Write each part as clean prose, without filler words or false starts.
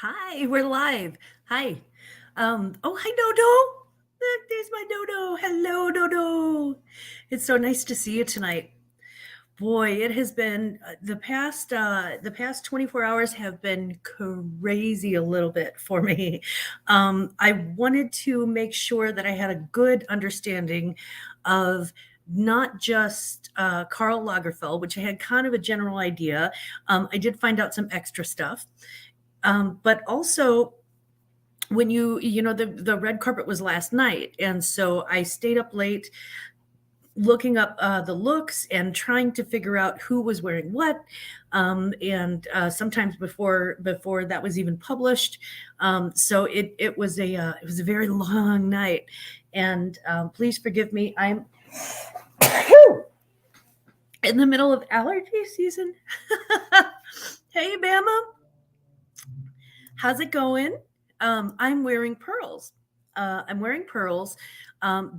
Hi, we're live. Hi. Oh, hi, Dodo. Look, there's my Dodo. Hello, Dodo. It's so nice to see you tonight. Boy, it has been the past 24 hours have been crazy a little bit for me. I wanted to make sure that I had a good understanding of not just Karl Lagerfeld, which I had kind of a general idea. I did find out some extra stuff, but also when the red carpet was last night, and so I stayed up late looking up the looks and trying to figure out who was wearing what, and sometimes before that was even published. So it was a very long night, and please forgive me. I'm in the middle of allergy season. Hey, Bama, how's it going? I'm wearing pearls. I'm wearing pearls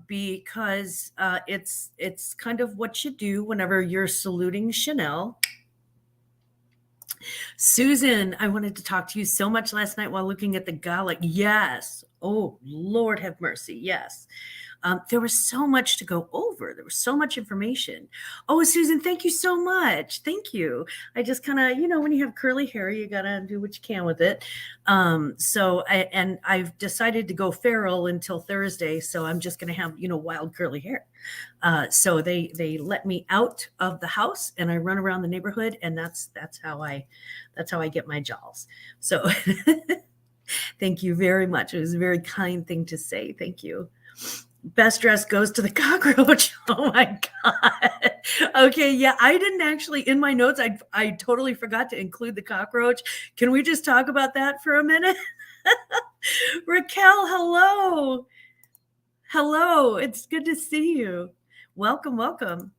because it's kind of what you do whenever you're saluting Chanel. Susan, I wanted to talk to you so much last night while looking at the gala. Yes. Oh, Lord have mercy. Yes. There was so much to go over. There was so much information. Oh, Susan, thank you so much. Thank you. I just kind of, when you have curly hair, you got to do what you can with it. And I've decided to go feral until Thursday. So I'm just going to have, wild curly hair. So they let me out of the house and I run around the neighborhood, and that's how I get my jolls. So thank you very much. It was a very kind thing to say. Thank you. Best dress goes to the cockroach. Oh my God. Okay. Yeah. I didn't actually, in my notes, I totally forgot to include the cockroach. Can we just talk about that for a minute? Raquel, hello. Hello. It's good to see you. Welcome, welcome.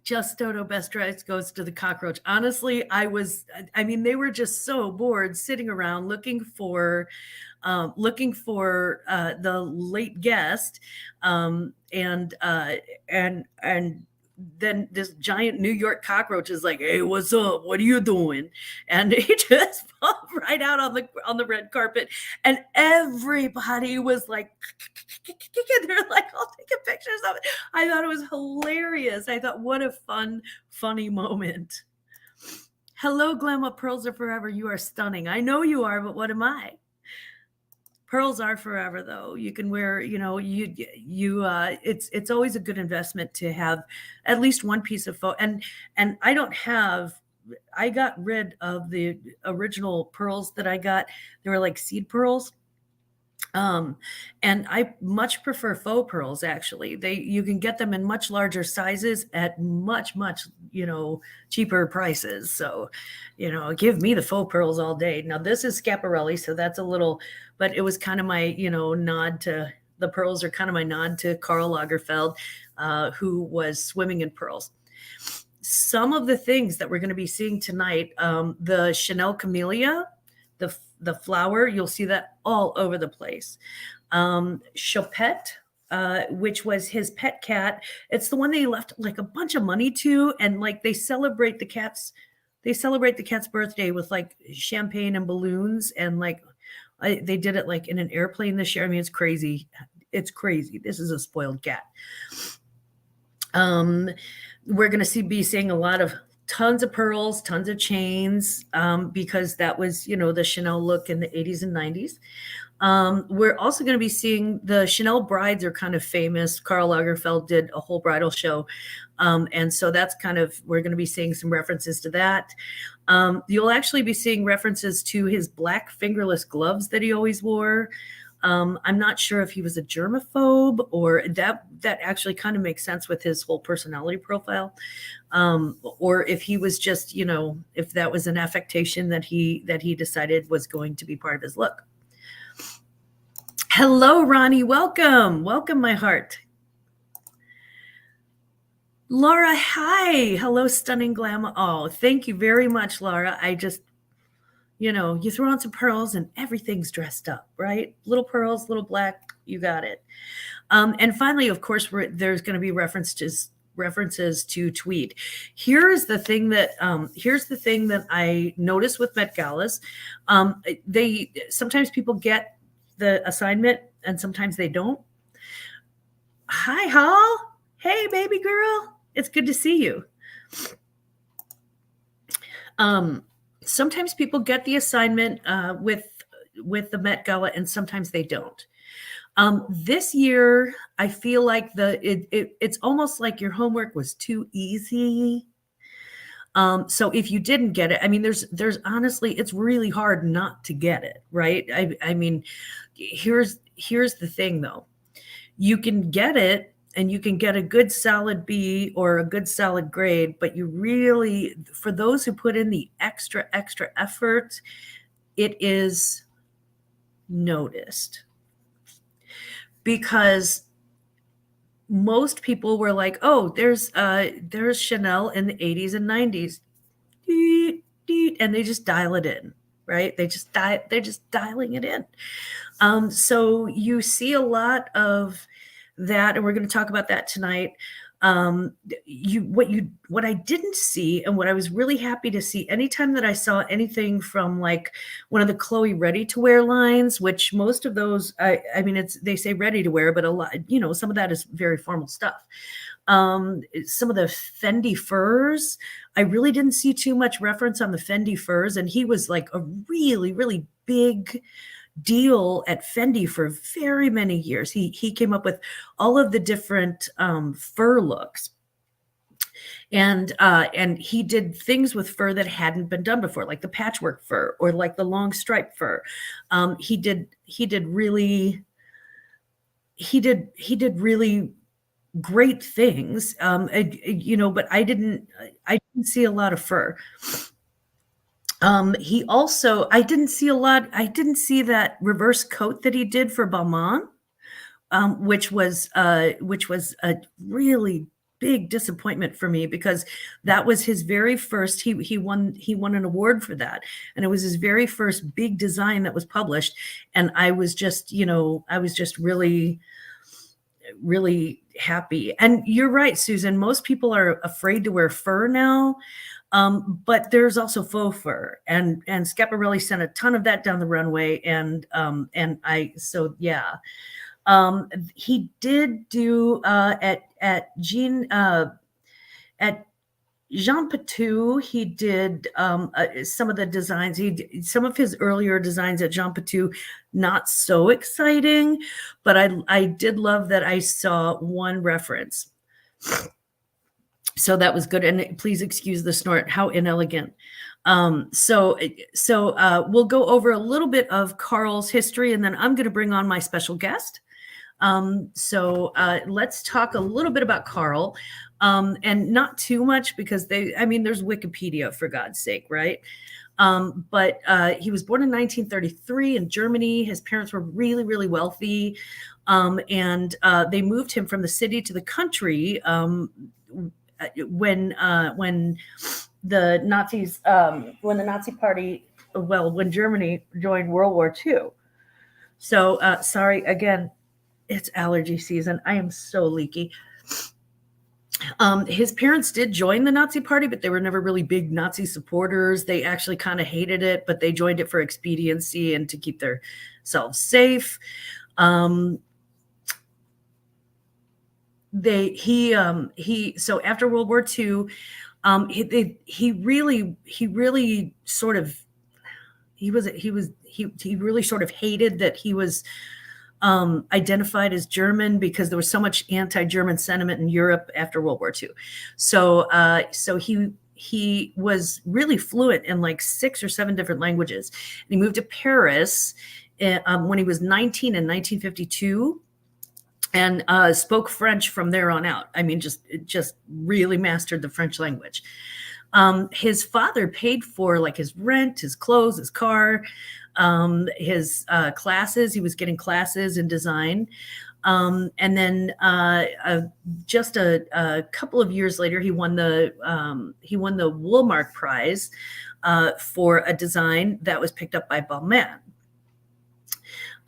Just Dodo, best dress goes to the cockroach. Honestly, they were just so bored sitting around looking for the late guest, and then this giant New York cockroach is like, "Hey, what's up? What are you doing?" And he just popped right out on the red carpet, and everybody was like, they're like all taking pictures of it. I thought it was hilarious. I thought, what a funny moment. Hello, Glamour. Pearls are forever. You are stunning. I know you are, but what am I? Pearls are forever, though. You can wear, it's always a good investment to have at least one piece of and I got rid of the original pearls that I got. They were like seed pearls. And I much prefer faux pearls. Actually, you can get them in much larger sizes at much cheaper prices. So, give me the faux pearls all day. Now this is Schiaparelli, so that's a little, but it was kind of my nod to the pearls, are kind of my nod to Karl Lagerfeld, who was swimming in pearls. Some of the things that we're going to be seeing tonight, the Chanel Camellia, the flower, you'll see that all over the place. Chopette, which was his pet cat. It's the one they left like a bunch of money to, and like they celebrate the cat's birthday with like champagne and balloons, and like they did it like in an airplane this year. I mean, it's crazy. It's crazy. This is a spoiled cat. We're going to be seeing a lot of tons of pearls, tons of chains, because that was, the Chanel look in the 80s and 90s. We're also going to be seeing the Chanel brides are kind of famous. Karl Lagerfeld did a whole bridal show. And so that's we're going to be seeing some references to that. You'll actually be seeing references to his black fingerless gloves that he always wore. I'm not sure if he was a germaphobe, or that actually kind of makes sense with his whole personality profile. Or if he was just, if that was an affectation that he decided was going to be part of his look. Hello, Ronnie. Welcome. Welcome, my heart. Laura, hi. Hello, stunning glamour. Oh, thank you very much, Laura. I just, you throw on some pearls and everything's dressed up, right? Little pearls, little black, you got it. And finally, of course, there's going to be references references to tweed. Here's the thing that I notice with Met Galas. They sometimes people get the assignment and sometimes they don't. Hi, Hall. Hey, baby girl. It's good to see you. Sometimes people get the assignment with the Met Gala and sometimes they don't. This year, I feel like it's almost like your homework was too easy. So if you didn't get it, I mean, there's honestly, it's really hard not to get it, right? I mean, here's the thing though. You can get it and you can get a good solid B or a good solid grade, but you really, for those who put in the extra effort, it is noticed. Because most people were like, oh, there's Chanel in the 80s and 90s. And they just dial it in, right? They're just dialing it in. So you see a lot of that, and we're going to talk about that tonight. What I didn't see, and what I was really happy to see, anytime that I saw anything from like one of the Chloe ready-to-wear lines, which most of those, I mean, they say ready to wear, but a lot, some of that is very formal stuff. Some of the Fendi furs, I really didn't see too much reference on the Fendi furs, and he was like a really, really big deal at Fendi for very many years. He came up with all of the different fur looks, and he did things with fur that hadn't been done before, like the patchwork fur or like the long stripe fur. He did really great things, but I didn't see a lot of fur. He also, I didn't see that reverse coat that he did for Balmain, which was a really big disappointment for me, because that was his very first, he won an award for that. And it was his very first big design that was published. And I was just, really, really happy. And you're right, Susan, most people are afraid to wear fur now. But there's also faux fur, and Schiaparelli sent a ton of that down the runway, he did do at Jean Patou. He did some of the designs. Some of his earlier designs at Jean Patou, not so exciting, but I did love that I saw one reference. So that was good. And please excuse the snort. How inelegant. So we'll go over a little bit of Karl's history, and then I'm going to bring on my special guest. Let's talk a little bit about Karl, and not too much, because there's Wikipedia, for God's sake, right? But he was born in 1933 in Germany. His parents were really, really wealthy. And they moved him from the city to the country, when the Nazis, when the Nazi Party, when Germany joined World War II. So, sorry, again, it's allergy season. I am so leaky. His parents did join the Nazi Party, but they were never really big Nazi supporters. They actually kind of hated it, but they joined it for expediency and to keep themselves safe. So after World War II, he really sort of hated that he was identified as German, because there was so much anti-German sentiment in Europe after World War II. So he was really fluent in like 6 or 7 different languages. And he moved to Paris when he was 19 in 1952. And spoke French from there on out. I mean, just really mastered the French language. His father paid for like his rent, his clothes, his car, his classes. He was getting classes in design. And then just a couple of years later, he won the Woolmark Prize for a design that was picked up by Balmain.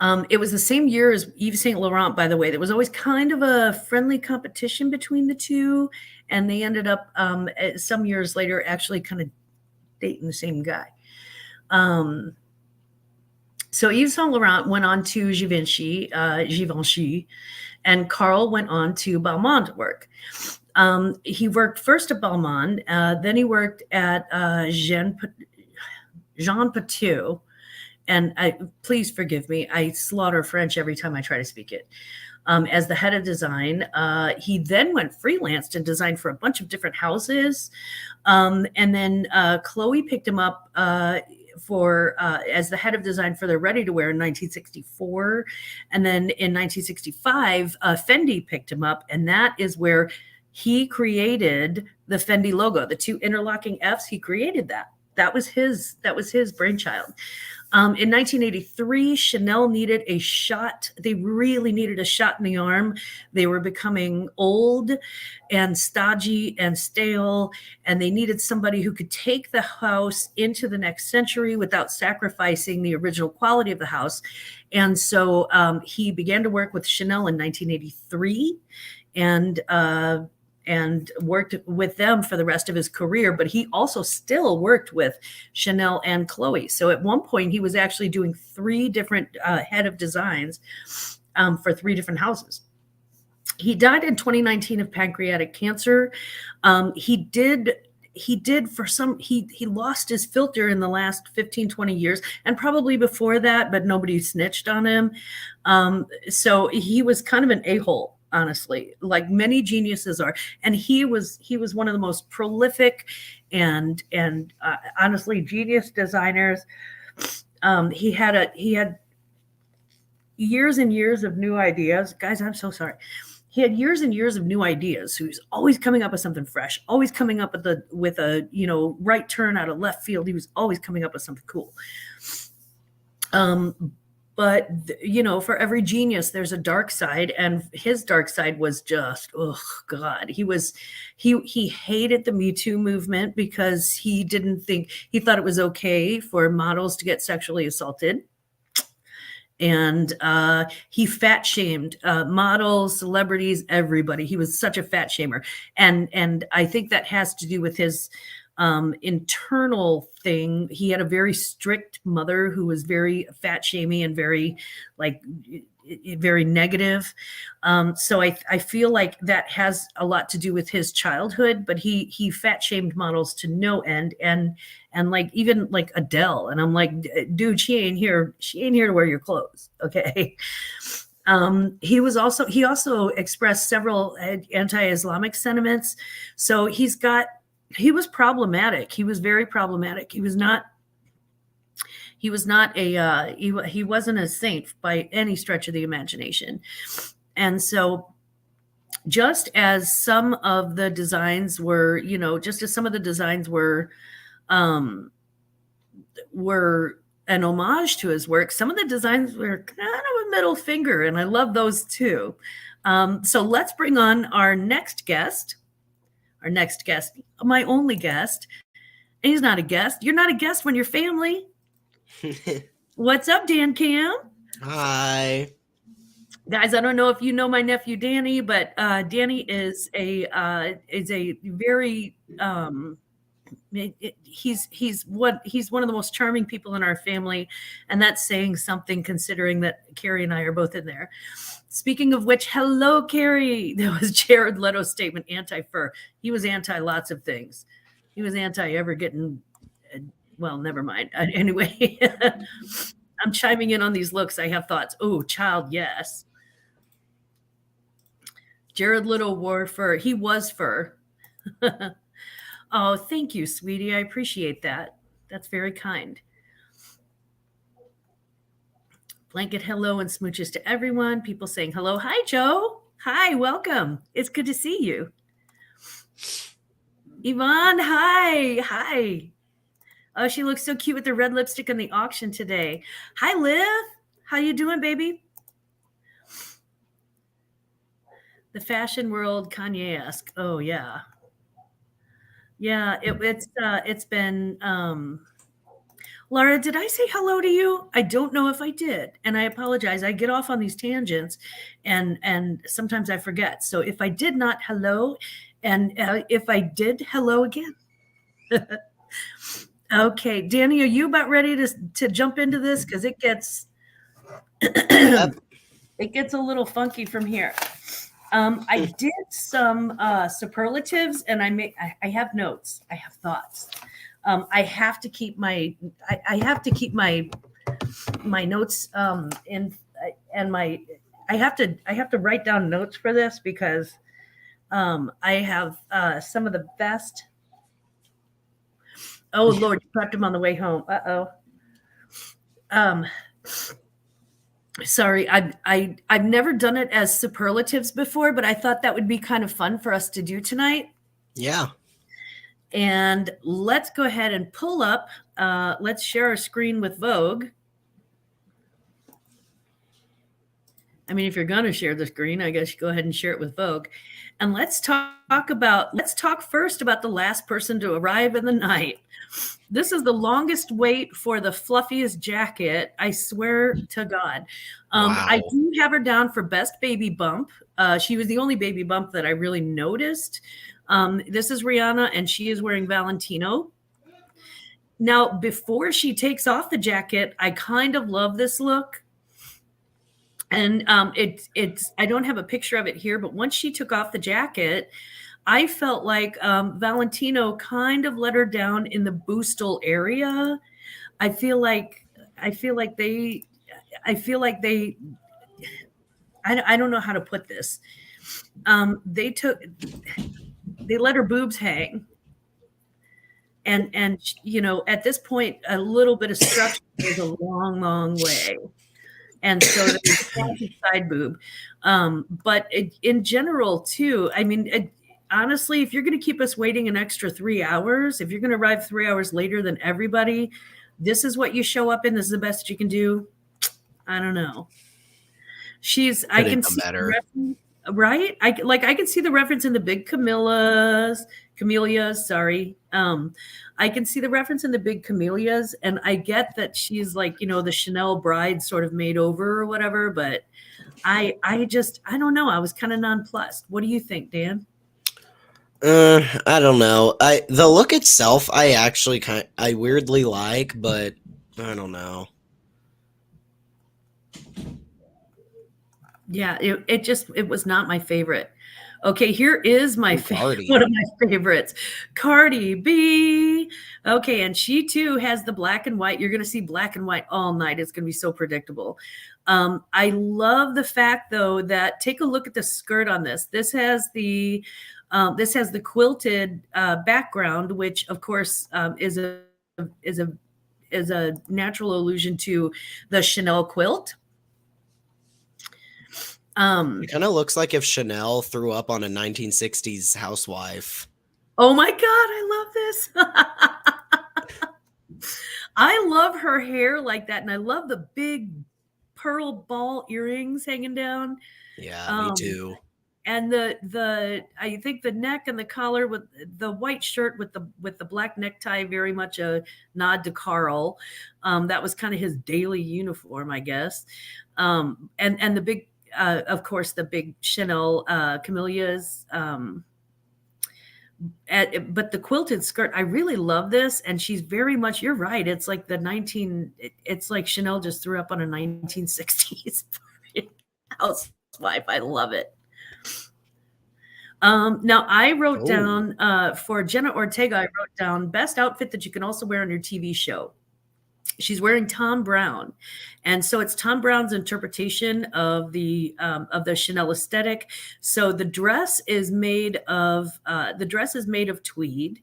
It was the same year as Yves Saint Laurent, by the way. There was always kind of a friendly competition between the two, and they ended up some years later actually kind of dating the same guy. So Yves Saint Laurent went on to Givenchy, and Karl went on to Balmain work. He worked first at Balmain, then he worked at Jean Patou, and please forgive me, I slaughter French every time I try to speak it. As the head of design, he then went freelance and designed for a bunch of different houses, and then Chloe picked him up as the head of design for their ready-to-wear in 1964, and then in 1965, Fendi picked him up, and that is where he created the Fendi logo, the two interlocking Fs. He created that. That was his brainchild. In 1983, Chanel needed a shot. They really needed a shot in the arm. They were becoming old and stodgy and stale, and they needed somebody who could take the house into the next century without sacrificing the original quality of the house. And so he began to work with Chanel in 1983, and worked with them for the rest of his career. But he also still worked with Chanel and Chloe. So at one point, he was actually doing 3 different head of designs for 3 different houses. He died in 2019 of pancreatic cancer. He lost his filter in the last 15, 20 years, and probably before that, but nobody snitched on him. So he was kind of an a-hole, honestly, like many geniuses are. And he was one of the most prolific and honestly genius designers. He had years and years of new ideas. Guys, I'm so sorry. He had years and years of new ideas. So he was always coming up with something fresh, always coming up with a right turn out of left field. He was always coming up with something cool. But for every genius, there's a dark side, and his dark side was just, oh God, he hated the Me Too movement because he thought it was okay for models to get sexually assaulted. And he fat shamed models, celebrities, everybody. He was such a fat shamer, and I think that has to do with his internal thing. He had a very strict mother who was very fat shamey and very negative. So I feel like that has a lot to do with his childhood, but he fat shamed models to no end, and like even like Adele. And I'm like, dude, she ain't here to wear your clothes. Okay. He also expressed several anti-Islamic sentiments. So he was problematic. He was very problematic. He wasn't a saint by any stretch of the imagination. And so just as some of the designs were an homage to his work, some of the designs were kind of a middle finger, and I love those too. So let's bring on our next guest, my only guest. And he's not a guest. You're not a guest when you're family. What's up, Dan Cam? Hi. Guys, I don't know if you know my nephew Danny, but Danny is a very he's one of the most charming people in our family, and that's saying something considering that Carrie and I are both in there. Speaking of which, hello, Carrie. That was Jared Leto's statement, anti-fur. He was anti lots of things. He was anti ever getting, well, never mind. Anyway, I'm chiming in on these looks. I have thoughts. Oh, child, yes. Jared Leto wore fur. He was fur. Oh, thank you, sweetie. I appreciate that. That's very kind. Blanket hello and smooches to everyone. People saying hello. Hi, Joe. Hi, welcome. It's good to see you. Yvonne, hi. Hi. Oh, she looks so cute with the red lipstick in the auction today. Hi, Liv. How you doing, baby? The fashion world, Kanye-esque. Oh, yeah. Yeah, it's been Laura, did I say hello to you? I don't know if I did, and I apologize. I get off on these tangents, and sometimes I forget. So if I did not, hello, and if I did, hello again. Okay, Danny, are you about ready to jump into this? Because it gets Yep. it gets a little funky from here. I did some superlatives, and I have notes. I have thoughts. I have to keep I have to keep my notes and my I have to write down notes for this because I have some of the best. Oh Lord, you dropped him on the way home. Uh-oh. Um, sorry, I've never done it as superlatives before, but I thought that would be kind of fun for us to do tonight. Yeah. And let's go ahead and pull up. Let's share our screen with Vogue. I mean, if you're going to share the screen, I guess you go ahead and share it with Vogue. And let's talk first about the last person to arrive in the night. This is the longest wait for the fluffiest jacket. I swear to God. Wow. I do have her down for best baby bump. She was the only baby bump that I really noticed. This is Rihanna, and she is wearing Valentino. Now, before she takes off the jacket, I kind of love this look. And it's I don't have a picture of it here, but once she took off the jacket, I felt like Valentino kind of let her down in the boostal area. I feel like they I don't know how to put this. They let her boobs hang. And you know, at this point, a little bit of structure goes a long, long way. And so there's side boob. But in general, too, I mean, honestly, if you're going to keep us waiting an extra 3 hours, if you're going to arrive 3 hours later than everybody, this is what you show up in. This is the best you can do. I don't know. I can see better. Right? I can see the reference in the big camellias, sorry. I can see the reference in the big camellias, and I get that she's like, you know, the Chanel bride sort of made over or whatever, but I don't know. I was kind of nonplussed. What do you think, Dan? I don't know. The look itself, I actually I weirdly like, but I don't know. Yeah, it was not my favorite. Okay, here is my Cardi. one of my favorites, Cardi B. Okay, and she too has the black and white. You're going to see black and white all night. It's going to be so predictable. I love the fact though that take a look at the skirt on this. This has the quilted background, which of course is a natural allusion to the Chanel quilt. It kind of looks like if Chanel threw up on a 1960s housewife. Oh my God, I love this. I love her hair like that, and I love the big pearl ball earrings hanging down. Yeah, me too. And I think the neck and the collar with the white shirt with the black necktie, very much a nod to Karl. That was kind of his daily uniform, I guess. And the big of course, the big Chanel camellias. But the quilted skirt, I really love this. And she's very much, you're right. It's like it's like Chanel just threw up on a 1960s housewife. I love it. Now I wrote down for Jenna Ortega, I wrote down best outfit that you can also wear on your TV show. She's wearing Thom Browne, and so it's Thom Browne's interpretation of the Chanel aesthetic. So the dress is made of tweed,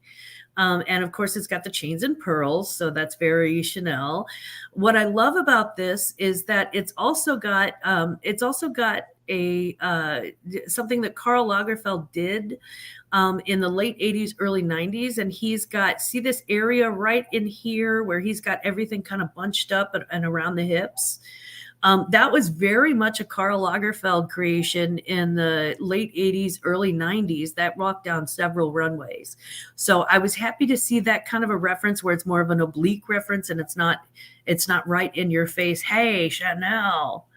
and of course it's got the chains and pearls. So that's very Chanel. What I love about this is that it's also got a something that Karl Lagerfeld did in the late 80s, early 90s. And he's got, see this area right in here where he's got everything kind of bunched up and around the hips. That was very much a Karl Lagerfeld creation in the late 80s, early 90s that rocked down several runways. So I was happy to see that kind of a reference where it's more of an oblique reference and it's not right in your face. Hey, Chanel.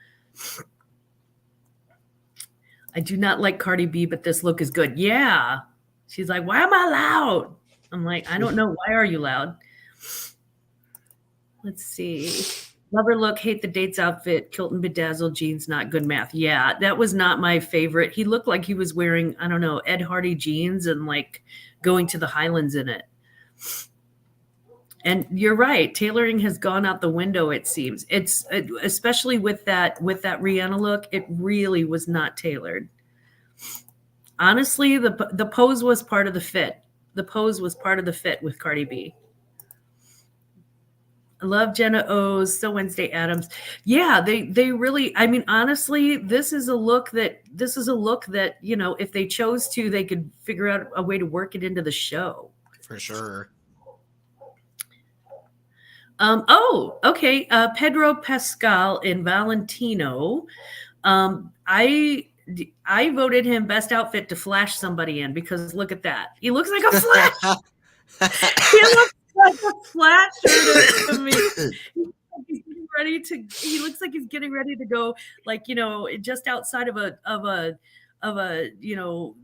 I do not like Cardi B, but this look is good. Yeah. She's like, why am I loud? I'm like, I don't know. Why are you loud? Let's see. Lover look, hate the dates outfit, kilt and bedazzled jeans, not good math. Yeah, that was not my favorite. He looked like he was wearing, I don't know, Ed Hardy jeans and like going to the Highlands in it. And you're right, tailoring has gone out the window, it seems. It's especially with that Rihanna look, it really was not tailored. Honestly, the pose was part of the fit. The pose was part of the fit with Cardi B. I love Jenna O's, so Wednesday Addams. Yeah, they really, I mean, honestly, this is a look that, you know, if they chose to, they could figure out a way to work it into the show. For sure. Oh, okay. Pedro Pascal in Valentino. I voted him best outfit to flash somebody in because look at that. He looks like a flash. He looks like a flasher to me. He looks like he's getting ready to go, like, you know, just outside of a you know,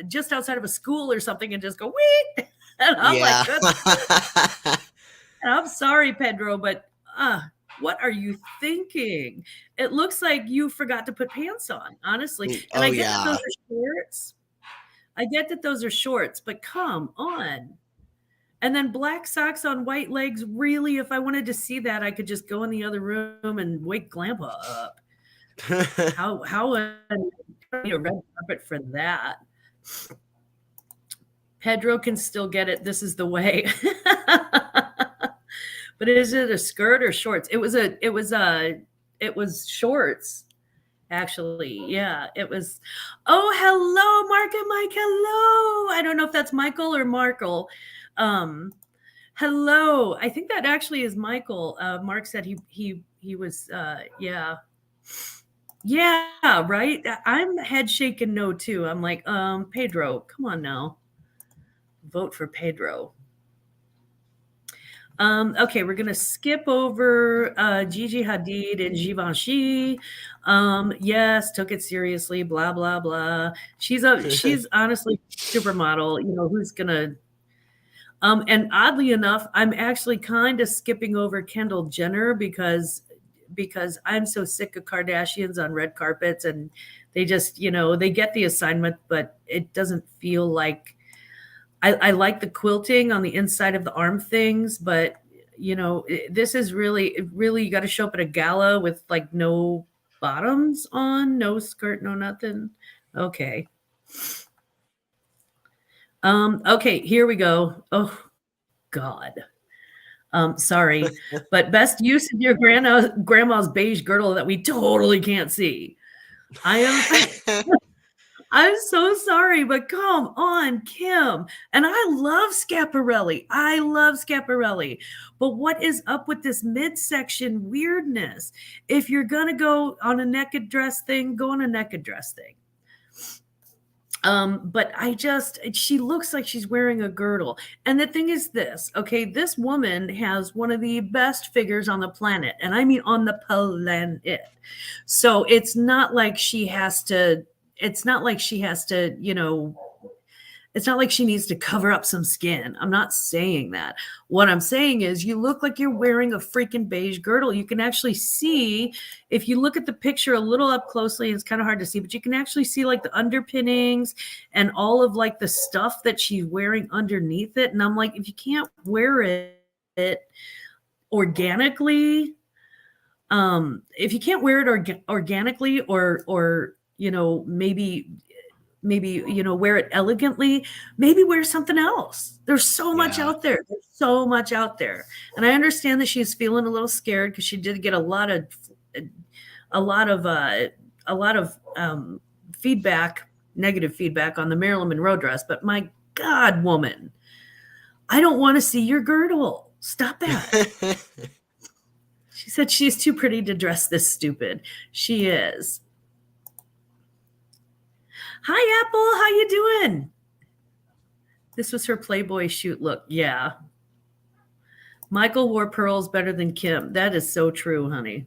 just outside of a school or something and just go wee. And I'm like, I'm sorry, Pedro, but what are you thinking? It looks like you forgot to put pants on, honestly. And I get that those are shorts. I get that those are shorts, but come on. And then black socks on white legs. Really, if I wanted to see that, I could just go in the other room and wake Glampa up. How need a red carpet for that? Pedro can still get it. This is the way. But is it a skirt or shorts? It was shorts. Actually, yeah, it was. Oh, hello, Mark and Mike. Hello. I don't know if that's Michael or Markle. Hello. I think that actually is Michael. Mark said he was. Yeah. Yeah. Right. I'm head shaking no too. I'm like, Pedro, come on now. Vote for Pedro. Okay, we're gonna skip over Gigi Hadid and Givenchy. Yes, took it seriously. Blah blah blah. She's honestly supermodel. You know who's gonna. And oddly enough, I'm actually kind of skipping over Kendall Jenner because I'm so sick of Kardashians on red carpets, and they just they get the assignment, but it doesn't feel like. I like the quilting on the inside of the arm things, but this is really you got to show up at a gala with like no bottoms on, no skirt, no nothing. Okay. Okay, here we go. Oh God. Sorry, but best use of your grandma's beige girdle that we totally can't see. I'm so sorry, but come on, Kim. And I love Schiaparelli. But what is up with this midsection weirdness? If you're going to go on a naked dress thing, go on a naked dress thing. But she looks like she's wearing a girdle. And the thing is this, okay, this woman has one of the best figures on the planet. And I mean on the planet. So it's not like she has to, it's not like she needs to cover up some skin. I'm not saying that. What I'm saying is you look like you're wearing a freaking beige girdle. You can actually see, if you look at the picture a little up closely, it's kind of hard to see, but you can actually see like the underpinnings and all of like the stuff that she's wearing underneath it. And I'm like, if you can't wear it organically, organically or maybe wear it elegantly, maybe wear something else. There's so much out there. And I understand that she's feeling a little scared because she did get a lot of feedback, negative feedback on the Marilyn Monroe dress. But my God, woman, I don't want to see your girdle. Stop that. She said she's too pretty to dress this stupid. She is. Hi, Apple. How you doing? This was her Playboy shoot look. Yeah. Michael wore pearls better than Kim. That is so true, honey.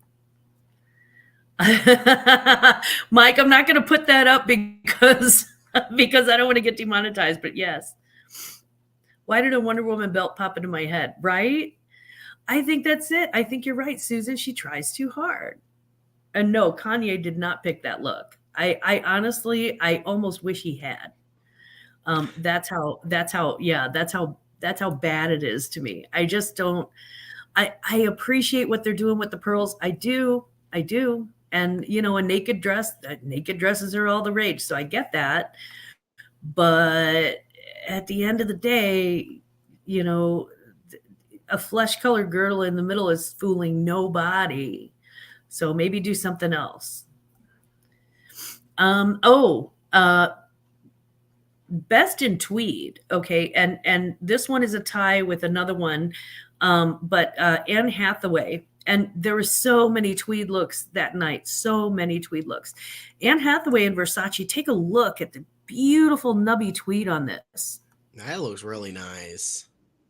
Mike, I'm not going to put that up because I don't want to get demonetized, but yes. Why did a Wonder Woman belt pop into my head? Right? I think that's it. I think you're right, Susan. She tries too hard. And no, Kanye did not pick that look. I honestly, I almost wish he had. That's how bad it is to me. I just don't. I appreciate what they're doing with the pearls. I do. And a naked naked dresses are all the rage. So I get that. But at the end of the day, a flesh colored girdle in the middle is fooling nobody. So maybe do something else. Best in tweed. Okay. And this one is a tie with another one. But Anne Hathaway. And there were so many tweed looks that night. So many tweed looks. Anne Hathaway and Versace, take a look at the beautiful nubby tweed on this. That looks really nice.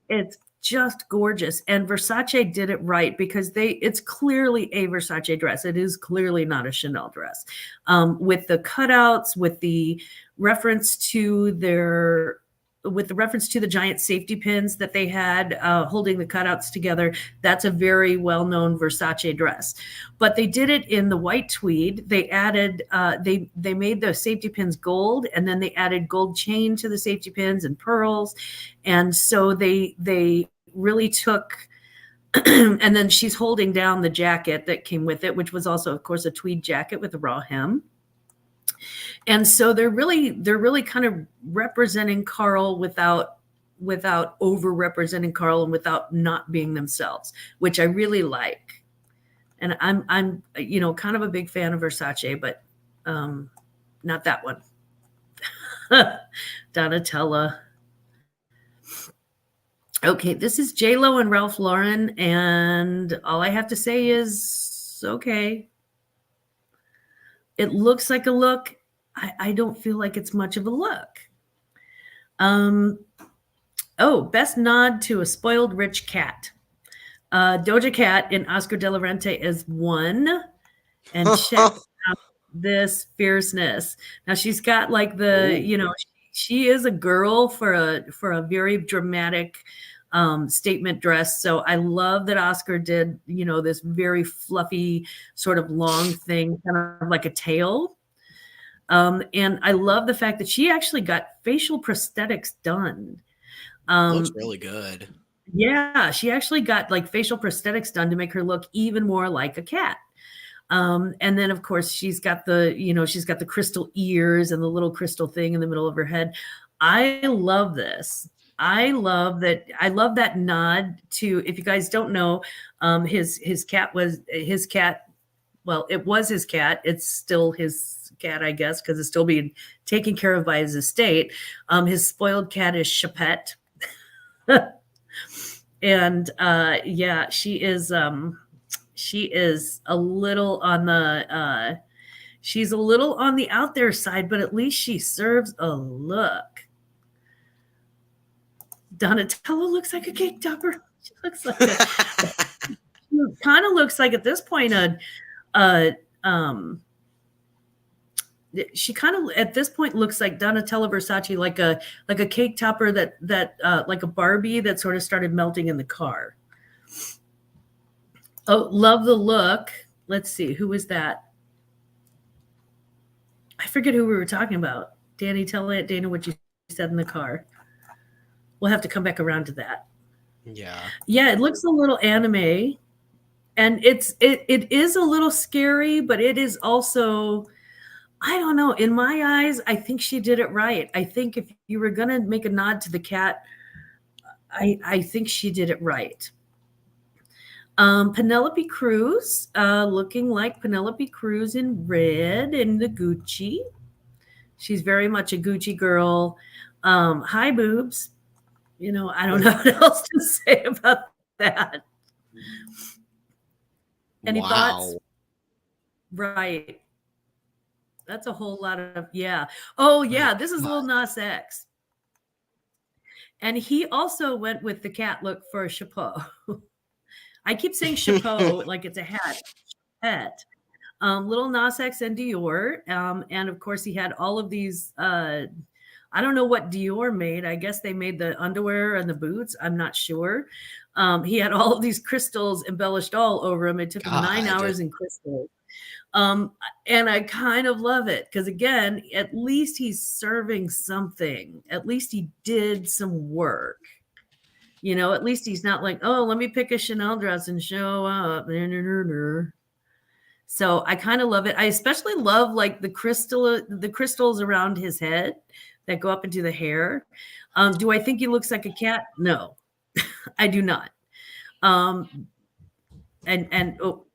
It's just gorgeous. And Versace did it right because it's clearly a Versace dress. It is clearly not a Chanel dress. With the cutouts, with the reference to the giant safety pins that they had holding the cutouts together, that's a very well-known Versace dress. But they did it in the white tweed. They added, they made the safety pins gold, and then they added gold chain to the safety pins and pearls. And so they really took, and then she's holding down the jacket that came with it, which was also, of course, a tweed jacket with a raw hem. And so they're really kind of representing Karl without over representing Karl and without not being themselves, which I really like. And I'm kind of a big fan of Versace, but not that one. Donatella. Okay, this is J-Lo and Ralph Lauren, and all I have to say is okay. It looks like a look. I don't feel like it's much of a look. Best nod to a spoiled rich cat. Doja Cat in Oscar de la Renta is one. And check out this fierceness. Now she's got like she is a girl for a very dramatic statement dress. So I love that Oscar did, this very fluffy sort of long thing, kind of like a tail. And I love the fact that she actually got facial prosthetics done. Looks really good. Yeah, she actually got like facial prosthetics done to make her look even more like a cat. And then of course she's got the crystal ears and the little crystal thing in the middle of her head. I love this. I love that nod to, if you guys don't know, his cat. Well, it was his cat. It's still his cat, I guess, because it's still being taken care of by his estate. His spoiled cat is Chapette. And she is a little on the out there side, but at least she serves a look. Donatella looks like a cake topper. She looks like kind of looks like at this point she kind of at this point looks like Donatella Versace, like a cake topper that like a Barbie that sort of started melting in the car. Oh, love the look. Let's see, who was that? I forget who we were talking about. Danny, tell Aunt Dana what you said in the car. We'll have to come back around to that. Yeah, it looks a little anime, and it is a little scary, but it is also, I don't know. In my eyes, I think she did it right. I think if you were going to make a nod to the cat, I think she did it right. Penelope Cruz, looking like Penelope Cruz in red in the Gucci. She's very much a Gucci girl. High boobs. I don't know what else to say about that. Any thoughts? Wow. Right. That's a whole lot of, yeah. Oh, My yeah. This is Lil God. Nas X. And he also went with the cat look for a chapeau. I keep saying chapeau like it's a hat. Little Nas X and Dior. And of course, he had all of these. I don't know what Dior made. I guess they made the underwear and the boots. I'm not sure. He had all of these crystals embellished all over him. It took him 9 God. hours in crystals. Um, and I kind of love it because, again, at least he's serving something. At least he did some work. At least he's not like, oh, let me pick a Chanel dress and show up. So I kind of love it. I especially love like the crystals around his head that go up into the hair. Do I think he looks like a cat? No, I do not. And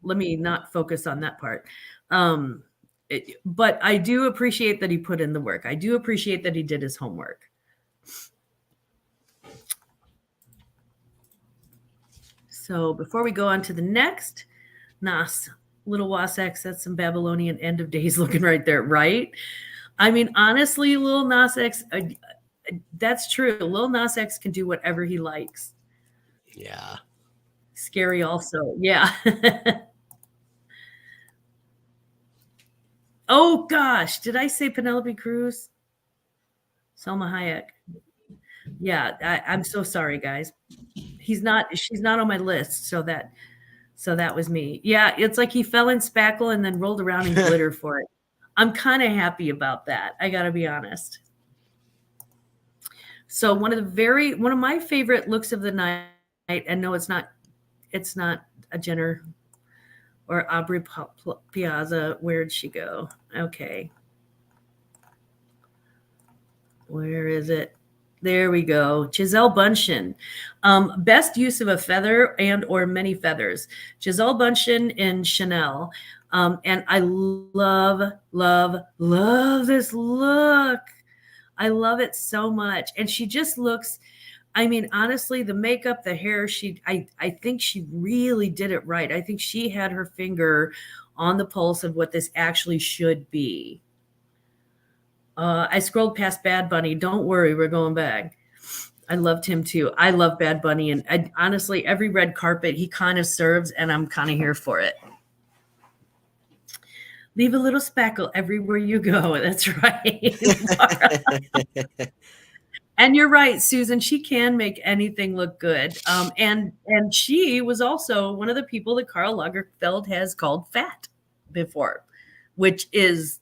let me not focus on that part. But I do appreciate that he put in the work. I do appreciate that he did his homework. So before we go on to the next, Nas, Little Wasx, that's some Babylonian end of days looking right there, right? I mean, honestly, Lil Nas X, that's true. Lil Nas X can do whatever he likes. Yeah. Scary also. Yeah. Oh, gosh. Did I say Penelope Cruz? Salma Hayek. Yeah, I'm so sorry, guys. She's not on my list. So that was me. Yeah, it's like he fell in spackle and then rolled around in glitter for it. I'm kind of happy about that. I got to be honest. So one of my favorite looks of the night, and no, it's not a Jenner or Aubrey Piazza. Where'd she go? Okay. Where is it? There we go. Gisele Bundchen. Best use of a feather and or many feathers. Gisele Bundchen in Chanel. And I love, love, love this look. I love it so much. And she just looks, I mean, honestly, the makeup, the hair, I think she really did it right. I think she had her finger on the pulse of what this actually should be. I scrolled past Bad Bunny. Don't worry, we're going back. I loved him too. I love Bad Bunny. And honestly, every red carpet he kind of serves, and I'm kind of here for it. Leave a little spackle everywhere you go. That's right. And you're right, Susan. She can make anything look good. And she was also one of the people that Karl Lagerfeld has called fat before, which is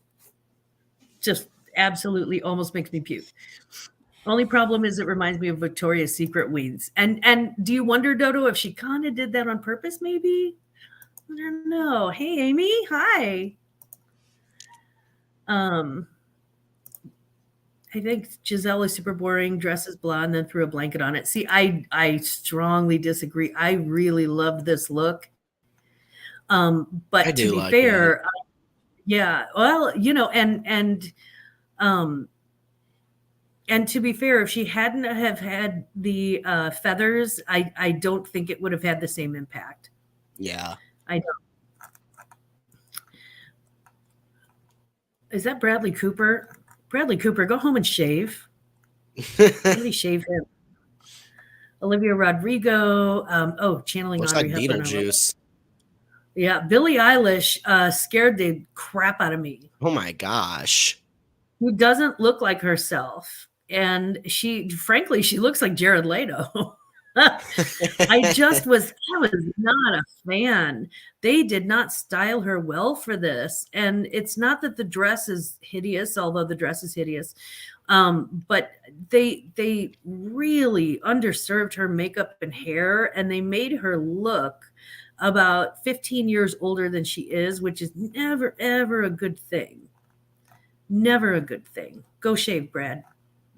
just absolutely almost makes me puke. Only problem is it reminds me of Victoria's Secret weeds. And do you wonder, Dodo, if she kind of did that on purpose, maybe? I don't know. Hey, Amy. Hi. I think Giselle is super boring, dresses blah, and then threw a blanket on it. See, I strongly disagree. I really loved this look. I But to do be like fair, yeah, well, and to be fair, if she hadn't have had the feathers, I don't think it would have had the same impact. Yeah. I don't. Is that Bradley Cooper? Bradley Cooper, go home and shave. Somebody shave him. Olivia Rodrigo. Channeling Looks Audrey like Hepburn. Beetlejuice. Yeah, Billie Eilish scared the crap out of me. Oh my gosh. Who doesn't look like herself. And she looks like Jared Leto. I was not a fan. They did not style her well for this. And it's not that the dress is hideous, although the dress is hideous. But they really underserved her makeup and hair, and they made her look about 15 years older than she is, which is never, ever a good thing. Never a good thing. Go shave, Brad.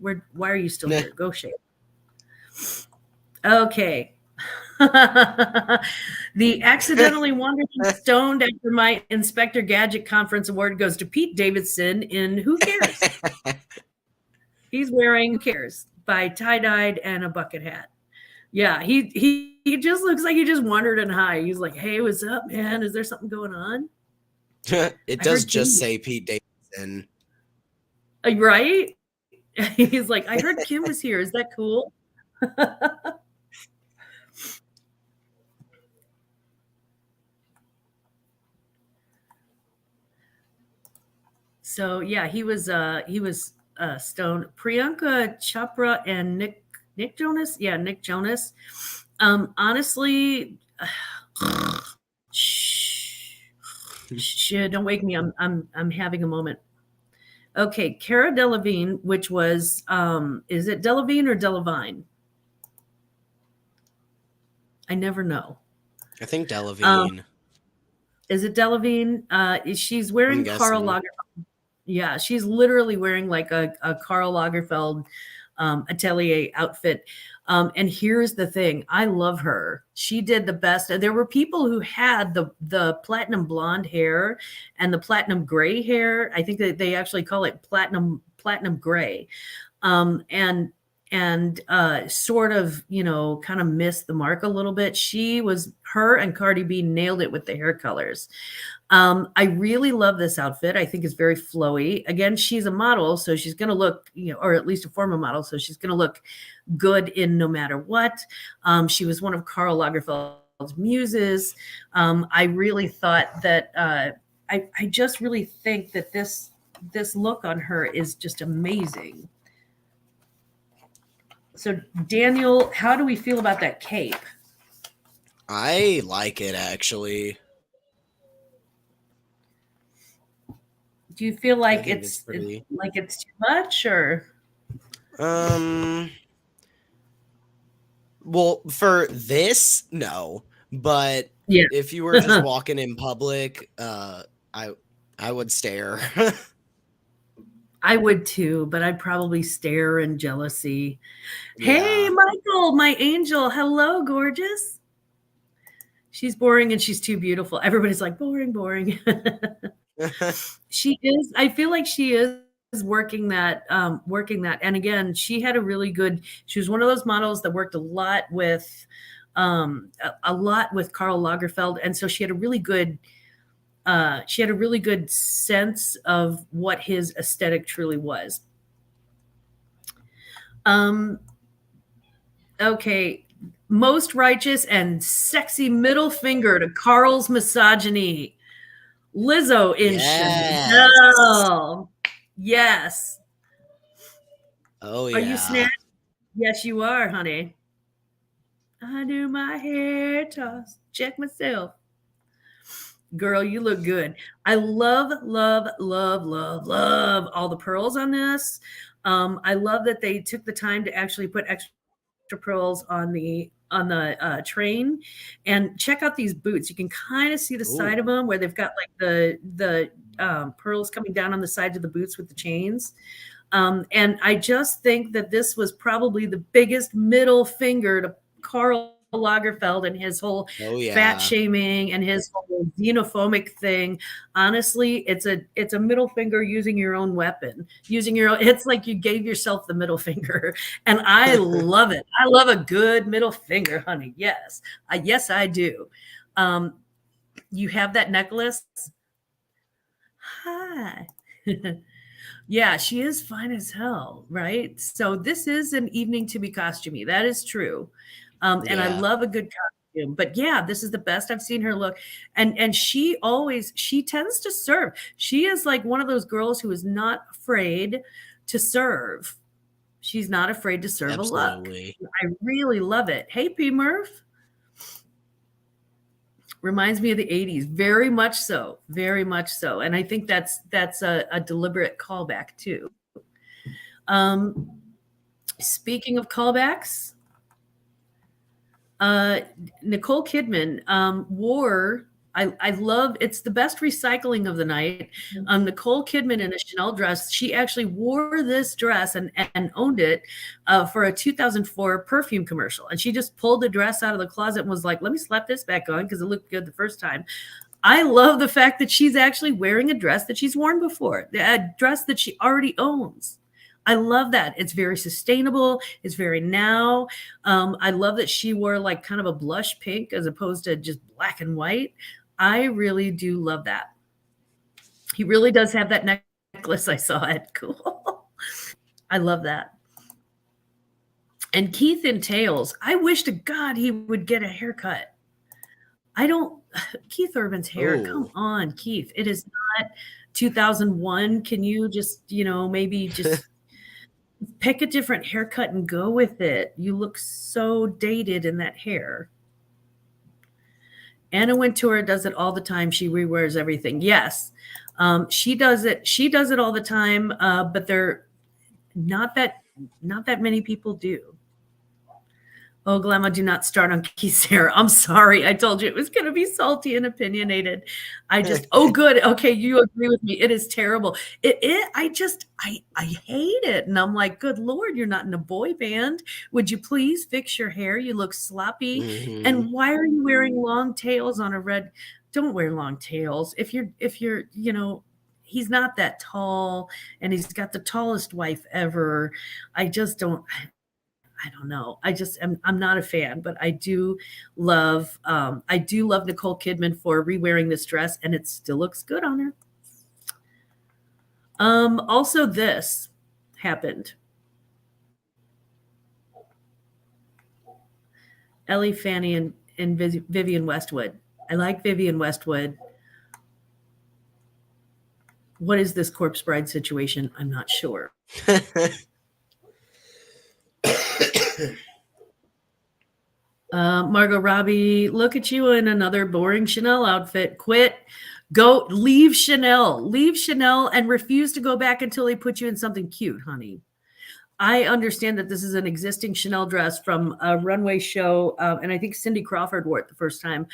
Why are you still here? Go shave. Okay. The accidentally wandering stoned after my Inspector Gadget Conference award goes to Pete Davidson in Who Cares? He's wearing Who Cares by tie-dyed and a bucket hat. Yeah, he he just looks like he just wandered in high. He's like, "Hey, what's up, man? Is there something going on?" It I does heard just Kim, say Pete Davidson. right? He's like, "I heard Kim was here. Is that cool?" So yeah, he was stoned. Priyanka Chopra and Nick Jonas. Yeah, Nick Jonas. Honestly, shh, don't wake me. I'm having a moment. Okay, Cara Delevingne, which was is it Delevingne or Delevingne? I never know. I think Um, Delavigne. is it Delevingne? She's I'm wearing Karl guessing. Lagerfeld. Yeah, she's literally wearing like a Karl Lagerfeld atelier outfit. And here's the thing, I love her. She did the best. There were people who had the platinum blonde hair and the platinum gray hair. I think that they actually call it platinum gray. And sort of, kind of missed the mark a little bit. Her and Cardi B nailed it with the hair colors. I really love this outfit. I think it's very flowy. Again, she's a model, so she's going to look, or at least a former model, so she's going to look good in no matter what. She was one of Karl Lagerfeld's muses. I really thought that I just really think that this look on her is just amazing. So, Daniel, how do we feel about that cape? I like it actually. Do you feel I like think it's it's pretty. like it's too much, or Um. Well, for this, no. But yeah? if you were just walking in public, I I would stare. I would too, but I'd probably stare in jealousy. Hey, Yeah. Michael, my angel. Hello, gorgeous. She's boring and she's too beautiful. Everybody's like, boring, boring. She is, I feel like she is working that. And again, she was one of those models that worked a lot with Karl Lagerfeld. And so she had a really good sense of what his aesthetic truly was. Um, okay. Most righteous and sexy middle finger to Karl's misogyny. Lizzo in Yes. Chanel. Yes. Oh Are you yeah. snatched? Yes, you are, honey. I do my hair toss. Check myself. Girl, you look good. I love, love, love, love, love all the pearls on this. I love that they took the time to actually put extra pearls on the train. And check out these boots. You can kind of see the side of Ooh. them where they've got like the pearls coming down on the sides of the boots with the chains. And I just think that this was probably the biggest middle finger to Karl Lagerfeld and his whole Oh fat yeah. shaming and his whole xenophobic thing. Honestly, it's a middle finger using your own weapon, using your own. It's like you gave yourself the middle finger, and I love it. I love a good middle finger, honey. Yes, yes, I do. Um, you have that necklace. Hi. Yeah, she is fine as hell, right? So this is an evening to be costumey. That is true. And I Yeah. love a good costume. But yeah, this is the best I've seen her look. And she tends to serve. She is like one of those girls who is not afraid to serve. She's not afraid to serve a look. Absolutely. I really love it. Hey, P Murph. Reminds me of the 80s, very much so, very much so. And I think that's a deliberate callback too. Um, Speaking of callbacks, uh, Nicole Kidman wore. I love it's the best recycling of the night. Nicole Kidman in a Chanel dress. She actually wore this dress and owned it for a 2004 perfume commercial. And she just pulled the dress out of the closet and was like, "Let me slap this back on because it looked good the first time." I love the fact that she's actually wearing a dress that she's worn before, a dress that she already owns. I love that. It's very sustainable. It's very now. I love that she wore like kind of a blush pink as opposed to just black and white. I really do love that. He really does have that necklace. I saw it. Cool. I love that. And Keith in Tails. I wish to God he would get a haircut. I don't. Keith Urban's hair. Come Oh. on, Keith. It is not 2001. Can you just, maybe just pick a different haircut and go with it? You look so dated in that hair. Anna Wintour does it all the time. She rewears everything. Yes, she does it. She does it all the time. But they're not that many people do. Oh, Glammaz, do not start on Keith's hair. I'm sorry. I told you it was going to be salty and opinionated. Oh, good. Okay. You agree with me. It is terrible. I hate it. And I'm like, good Lord, you're not in a boy band. Would you please fix your hair? You look sloppy. Mm-hmm. And why are you wearing long tails on a red? Don't wear long tails. If you're, he's not that tall and he's got the tallest wife ever. I just don't. I don't know. I'm not a fan, but I do love Nicole Kidman for rewearing this dress, and it still looks good on her. Also this happened. Ellie Fanny and Vivienne Westwood. I like Vivienne Westwood. What is this Corpse Bride situation? I'm not sure. Margot Robbie, look at you in another boring Chanel outfit. Quit. Go. Leave Chanel. Leave Chanel and refuse to go back until they put you in something cute, honey. I understand that this is an existing Chanel dress from a runway show, and I think Cindy Crawford wore it the first time.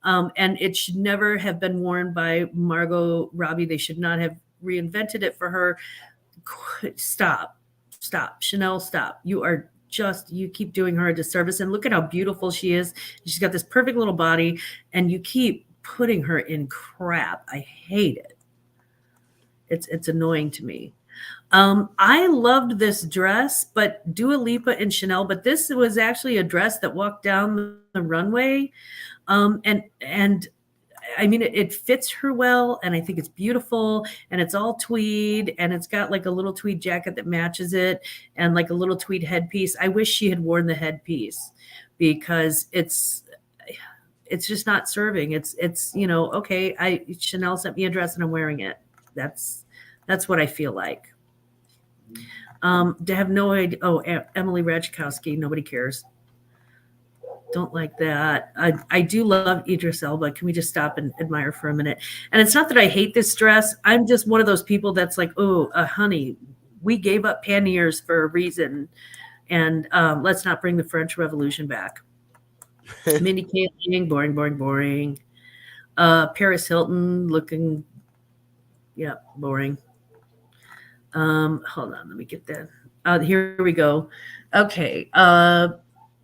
And it should never have been worn by Margot Robbie. They should not have reinvented it for her. Stop. Chanel, stop. You keep doing her a disservice, and look at how beautiful she is. She's got this perfect little body, and you keep putting her in crap. I hate it. It's annoying to me. I loved this dress, but Dua Lipa and Chanel, but this was actually a dress that walked down the runway. And I mean, it fits her well, and I think it's beautiful, and it's all tweed, and it's got like a little tweed jacket that matches it, and like a little tweed headpiece. I wish she had worn the headpiece because it's just not serving. It's okay. Chanel sent me a dress and I'm wearing it. That's what I feel like. To have no idea. Oh, Emily Ratajkowski. Nobody cares. Don't like that. I do love Idris Elba. Can we just stop and admire for a minute? And it's not that I hate this dress. I'm just one of those people that's like, oh, honey, we gave up panniers for a reason. And let's not bring the French Revolution back. Mindy Kaling, boring. Paris Hilton looking, yeah, boring. Hold on, let me get that. Here we go. Okay.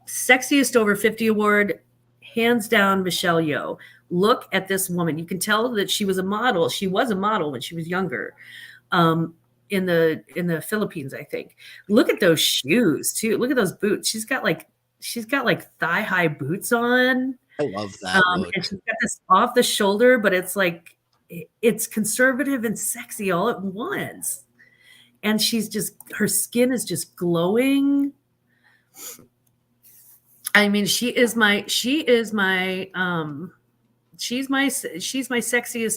Sexiest over 50 award, hands down, Michelle Yeoh. Look at this woman. You can tell that she was a model. She was a model when she was younger, in the Philippines, I think. Look at those shoes too. Look at those boots. She's got like thigh high boots on. I love that look. And she's got this off the shoulder, but it's like it's conservative and sexy all at once. And her skin is just glowing. I mean, she's my sexiest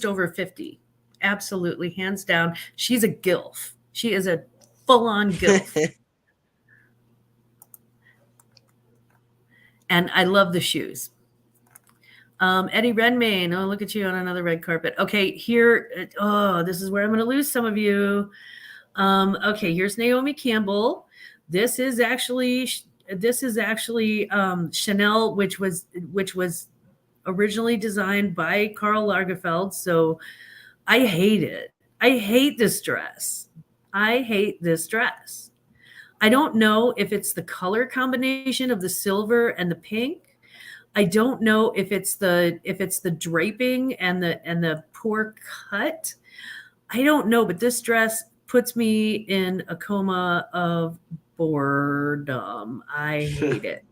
over 50. Absolutely, hands down. She's a gilf. She is a full-on gilf. And I love the shoes. Eddie Redmayne. Oh, look at you on another red carpet. Okay, here. Oh, this is where I'm going to lose some of you. Okay, here's Naomi Campbell. This is actually Chanel, which was originally designed by Karl Lagerfeld. So I hate it. I hate this dress. I don't know if it's the color combination of the silver and the pink. I don't know if it's the draping and the poor cut. I don't know, but this dress puts me in a coma of boredom. I hate it.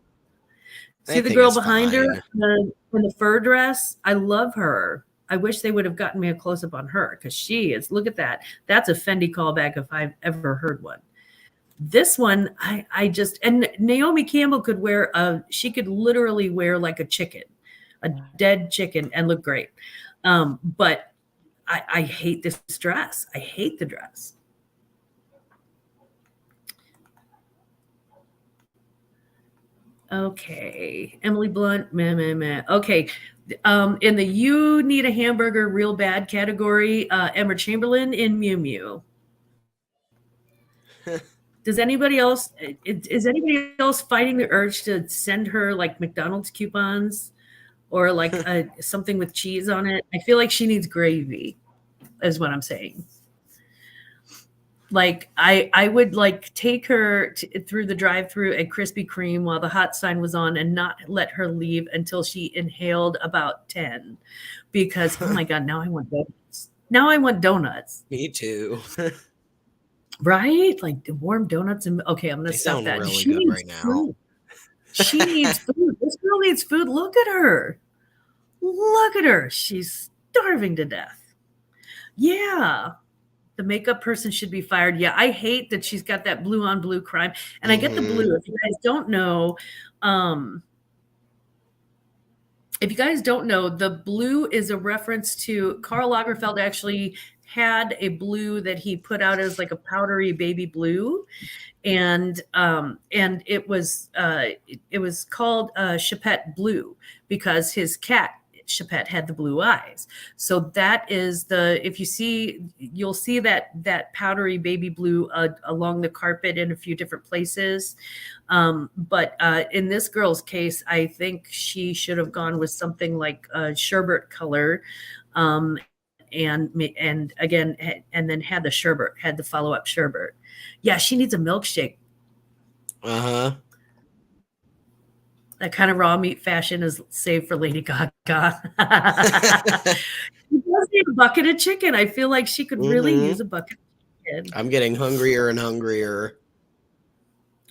I See the think girl it's behind her fine. in the fur dress? I love her. I wish they would have gotten me a close up on her because she is. Look at that. That's a Fendi callback if I've ever heard one. This one, I just and Naomi Campbell could wear a. She could literally wear like a chicken, a dead chicken, and look great. But I hate this dress. I hate the dress. Okay, Emily Blunt, meh, meh, meh. Okay, in the "You Need a Hamburger Real Bad" category, Emma Chamberlain in Mew Mew. Does anybody else is anybody else fighting the urge to send her like McDonald's coupons or like something with cheese on it? I feel like she needs gravy, is what I'm saying. Like I would like take her through the drive-through at Krispy Kreme while the hot sign was on and not let her leave until she inhaled about 10 because oh my god, now I want donuts. Now I want donuts. Me too. Right? Like the warm donuts and okay, I'm going They to stop sound that. really She good needs right now. food. She needs food. This girl needs food. Look at her. Look at her. She's starving to death. Yeah. The makeup person should be fired. Yeah, I hate that she's got that blue on blue crime. And I get the Hmm. blue. Um, if you guys don't know, the blue is a reference to Karl Lagerfeld actually had a blue that he put out as like a powdery baby blue. And it was called Chapette Blue because his cat Chapette had the blue eyes. So that is the if you see you'll see that powdery baby blue along the carpet in a few different places. But in this girl's case, I think she should have gone with something like a sherbet color. Um, and again and then had the follow up sherbet. Yeah, she needs a milkshake. Uh That kind of raw meat fashion is saved for Lady Gaga. huh. She does need a bucket of chicken. I feel like she could really Hmm. use a bucket of chicken. I'm getting hungrier and hungrier.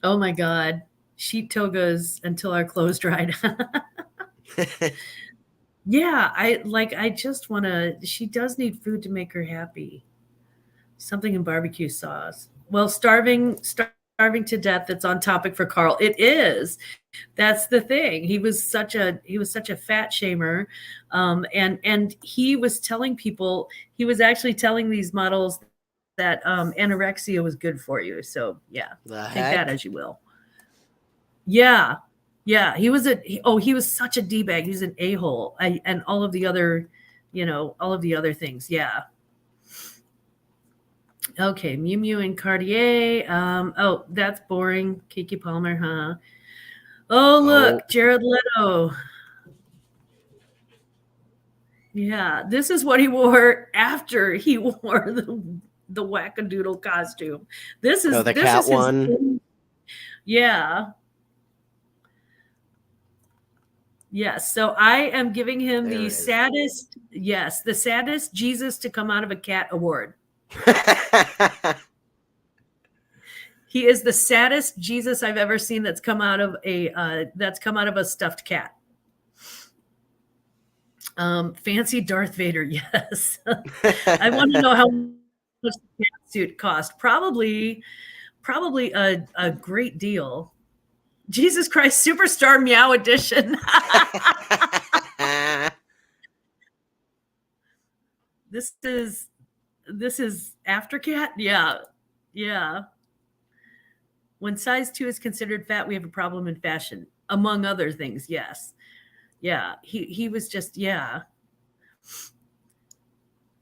Oh my god. Sheet togas until our clothes dried. Yeah, I just want to she does need food to make her happy. Something in barbecue sauce. Well, starving to death that's on topic for Karl. It is. That's the thing. He was such a fat shamer, and he was telling people he was actually telling these models that anorexia was good for you. So yeah, The take that heck? as you will. Yeah, yeah. He was such a d bag. He was an a hole, and all of the other, all of the other things. Yeah. Okay, Mew Mew and Cartier. Oh, that's boring. Kiki Palmer, huh? Oh, Oh, look, Jared Leto. Yeah, this is what he wore after he wore the wackadoodle costume. oh, the This cat is his one. yeah. Yes. So I am giving him There the it is. saddest, yes, the saddest Jesus to come out of a cat award. He is the saddest Jesus I've ever seen that's come out of a stuffed cat. Fancy Darth Vader, yes. I want to know how much the cat suit cost. Probably a great deal. Jesus Christ Superstar Meow Edition. this is this is after cat. Yeah. Yeah. When size 2 is considered fat, we have a problem in fashion, among other things. Yes. Yeah. He was just yeah.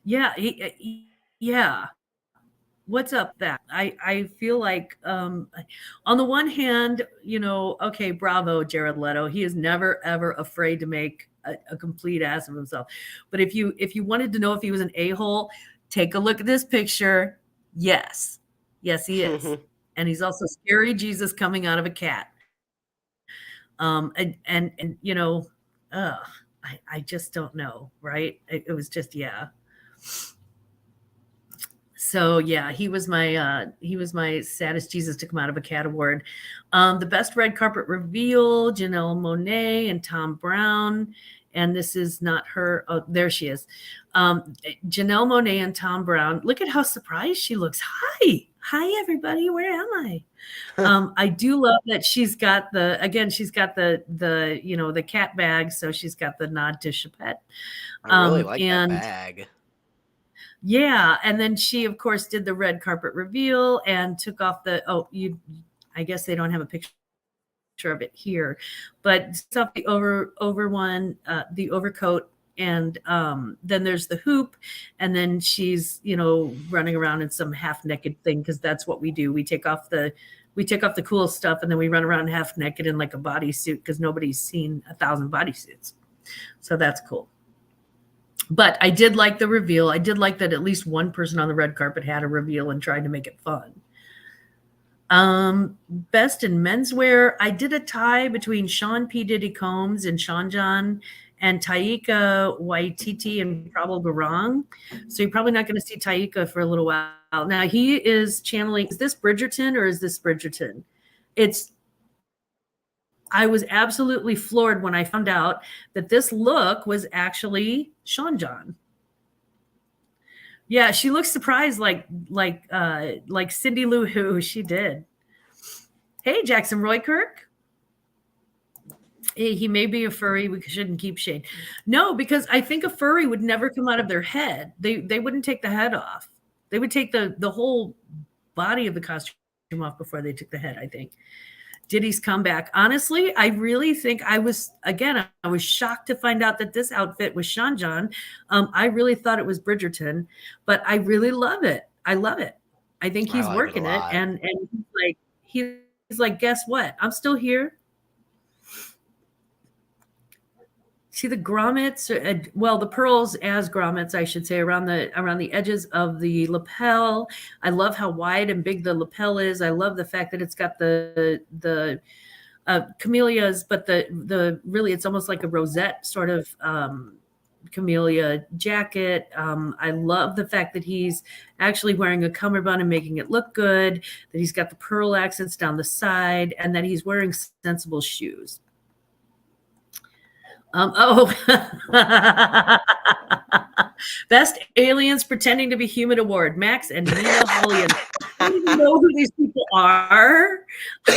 Yeah, yeah. What's up that? I feel like on the one hand, okay, bravo, Jared Leto. He is never ever afraid to make a complete ass of himself. But if you wanted to know if he was an a-hole, take a look at this picture. Yes. Yes, he is. And he's also scary Jesus coming out of a cat. And uh I just don't know, right? It was just yeah. So yeah, he was my saddest Jesus to come out of a cat award. The best red carpet reveal, Janelle Monáe and Tom Brown. And this is not her. Oh, there she is. Janelle Monáe and Tom Brown. Look at how surprised she looks. Hi everybody. Where am I? I do love that she's got she's got the the cat bag, so she's got the nod to Chapette. I really like that And bag. yeah, and then she, of course, did the red carpet reveal and took off I guess they don't have a picture of it here, but stuff the the overcoat, and then there's the hoop, and then she's running around in some half naked thing because that's what we do. We take off the cool stuff and then we run around half naked in like a bodysuit because nobody's seen 1,000 bodysuits, so that's cool. But I did like the reveal. I did like that at least one person on the red carpet had a reveal and tried to make it fun. Best in menswear, I did a tie between Sean P. Diddy Combs and Sean John and Taika Waititi and Prabal Gurung. So you're probably not going to see Taika for a little while. Now he is channeling, is this Bridgerton or is this Bridgerton? I was absolutely floored when I found out that this look was actually Sean John. Yeah, she looks surprised like Cindy Lou Who. She did. Hey, Jackson Roykirk. He may be a furry. We shouldn't keep shade. No, because I think a furry would never come out of their head. They wouldn't take the head off. They would take the whole body of the costume off before they took the head, I think. Diddy's comeback. Honestly, I really think I was shocked to find out that this outfit was Sean John. I really thought it was Bridgerton, but I really love it. I love it. I think he's working it. And he's like, guess what? I'm still here. See the grommets, the pearls as grommets, I should say, around the edges of the lapel. I love how wide and big the lapel is. I love the fact that it's got the camellias, but the really it's almost like a rosette sort of camellia jacket. I love the fact that he's actually wearing a cummerbund and making it look good, that he's got the pearl accents down the side, and that he's wearing sensible shoes. Best aliens pretending to be human award, Max and Nina Hollian. Do you know who these people are? Do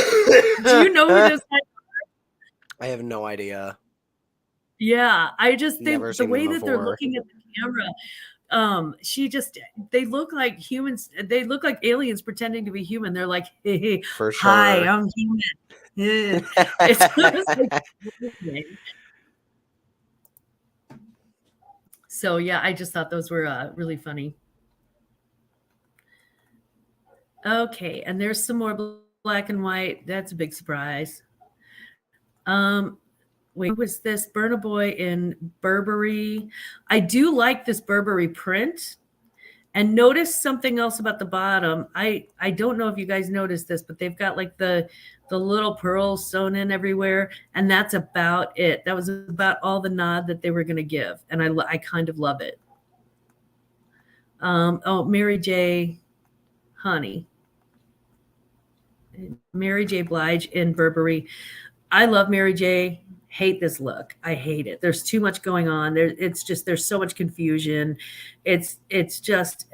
you know who this guy are? I have no idea. Yeah, I just think the way that they're looking at the camera, they look like humans. They look like aliens pretending to be human. They're like, hey, for sure. Hi, I'm human. So yeah, I just thought those were really funny. Okay, and there's some more black and white. That's a big surprise. Wait, was this Burna Boy in Burberry? I do like this Burberry print. And notice something else about the bottom. I don't know if you guys noticed this, but they've got like the little pearls sewn in everywhere, and that's about it. That was about all the nod that they were going to give, and I kind of love it. Mary J. Honey. Mary J. Blige in Burberry. I love Mary J. Hate this look. I hate it. There's too much going on. There's so much confusion. It's just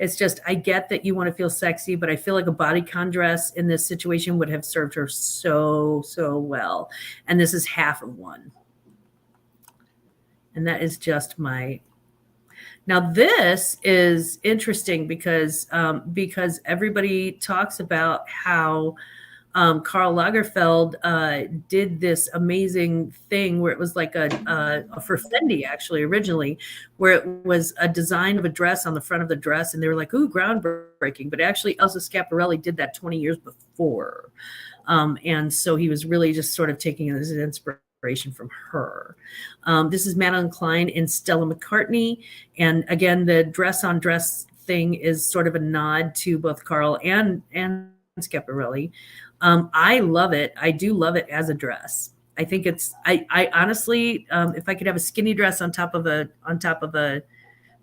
it's just, I get that you want to feel sexy, but I feel like a bodycon dress in this situation would have served her so well. And this is half of one. And that is just my. Now this is interesting because everybody talks about how Karl Lagerfeld did this amazing thing where it was like a for Fendi actually originally, where it was a design of a dress on the front of the dress, and they were like, "Ooh, groundbreaking!" But actually, Elsa Schiaparelli did that 20 years before, and so he was really just sort of taking this as inspiration from her. This is Madeline Klein in Stella McCartney, and again, the dress on dress thing is sort of a nod to both Karl and Schiaparelli. I love it. I do love it as a dress. I think it's. I honestly, if I could have a skinny dress on top of a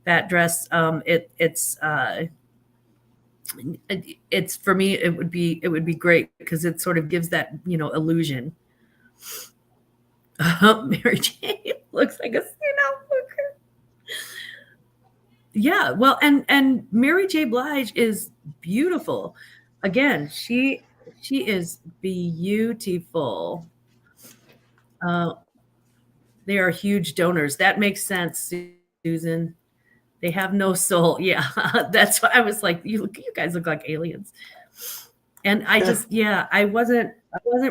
that dress. It's for me. It would be great because it sort of gives that illusion. Mary Jane looks like a looker. Yeah, well, and Mary J. Blige is beautiful. Again, she is beautiful. Uh, they are huge donors. That makes sense, Susan. They have no soul. Yeah, that's why I was like, you guys look like aliens. And I just, yeah, I wasn't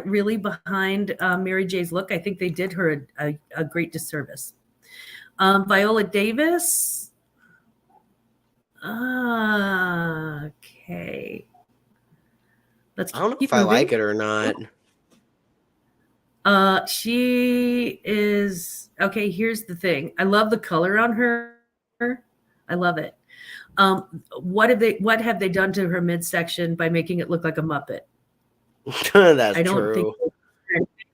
really behind Mary J's look. I think they did her a great disservice. Viola Davis. Okay. Let's I don't know keep if I like moving. it or not. She is okay. Here's the thing. I love the color on her. I love it. What have they done to her midsection by making it look like a Muppet? That's I don't think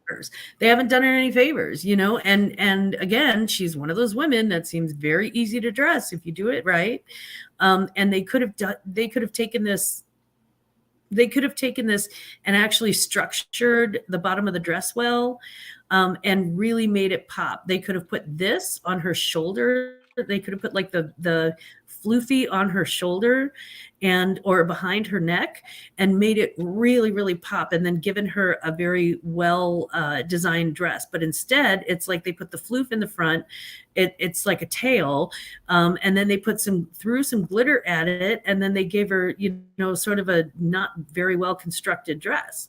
true. they haven't done her any favors, and again, she's one of those women that seems very easy to dress if you do it right. And they could have taken this and actually structured the bottom of the dress well, and really made it pop. They could have put this on her shoulder. They could have put like the floofy on her shoulder or behind her neck and made it really, really pop, and then given her a very well designed dress. But instead, it's like they put the floof in the front. It's like a tail, and then they threw some glitter at it, and then they gave her sort of a not very well constructed dress.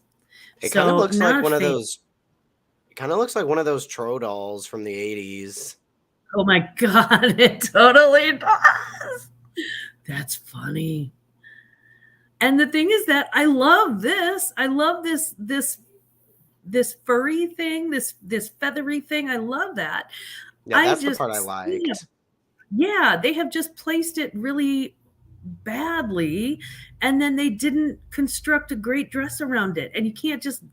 It kind of So looks like not a one of fan. those. It kind of looks like one of those Tro dolls from the 80s. Oh my god, it totally does. That's funny. And the thing is that I love this. I love this furry thing, this feathery thing. I love that. Yeah, I that's the just part I liked. yeah, they have just placed it really badly, and then they didn't construct a great dress around it. And you can't just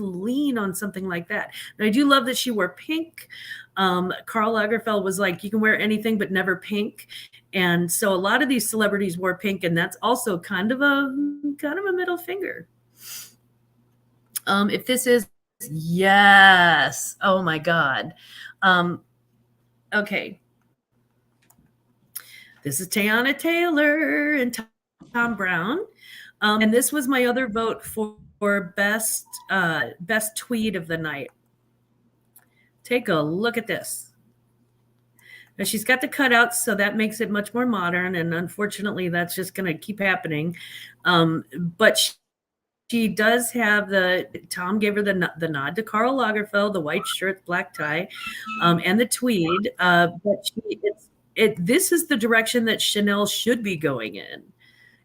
lean on something like that. And I do love that she wore pink. Karl Lagerfeld was like, you can wear anything but never pink. And so a lot of these celebrities wore pink, and that's also kind of a middle finger. If this is yes, oh my god. Okay, this is Teyana Taylor and Tom Brown, and this was my other vote for best tweed of the night. Take a look at this. Now she's got the cutouts, so that makes it much more modern, and unfortunately, that's just going to keep happening. But she does have Tom gave her the nod to Karl Lagerfeld, the white shirt, black tie, and the tweed. But this is the direction that Chanel should be going in,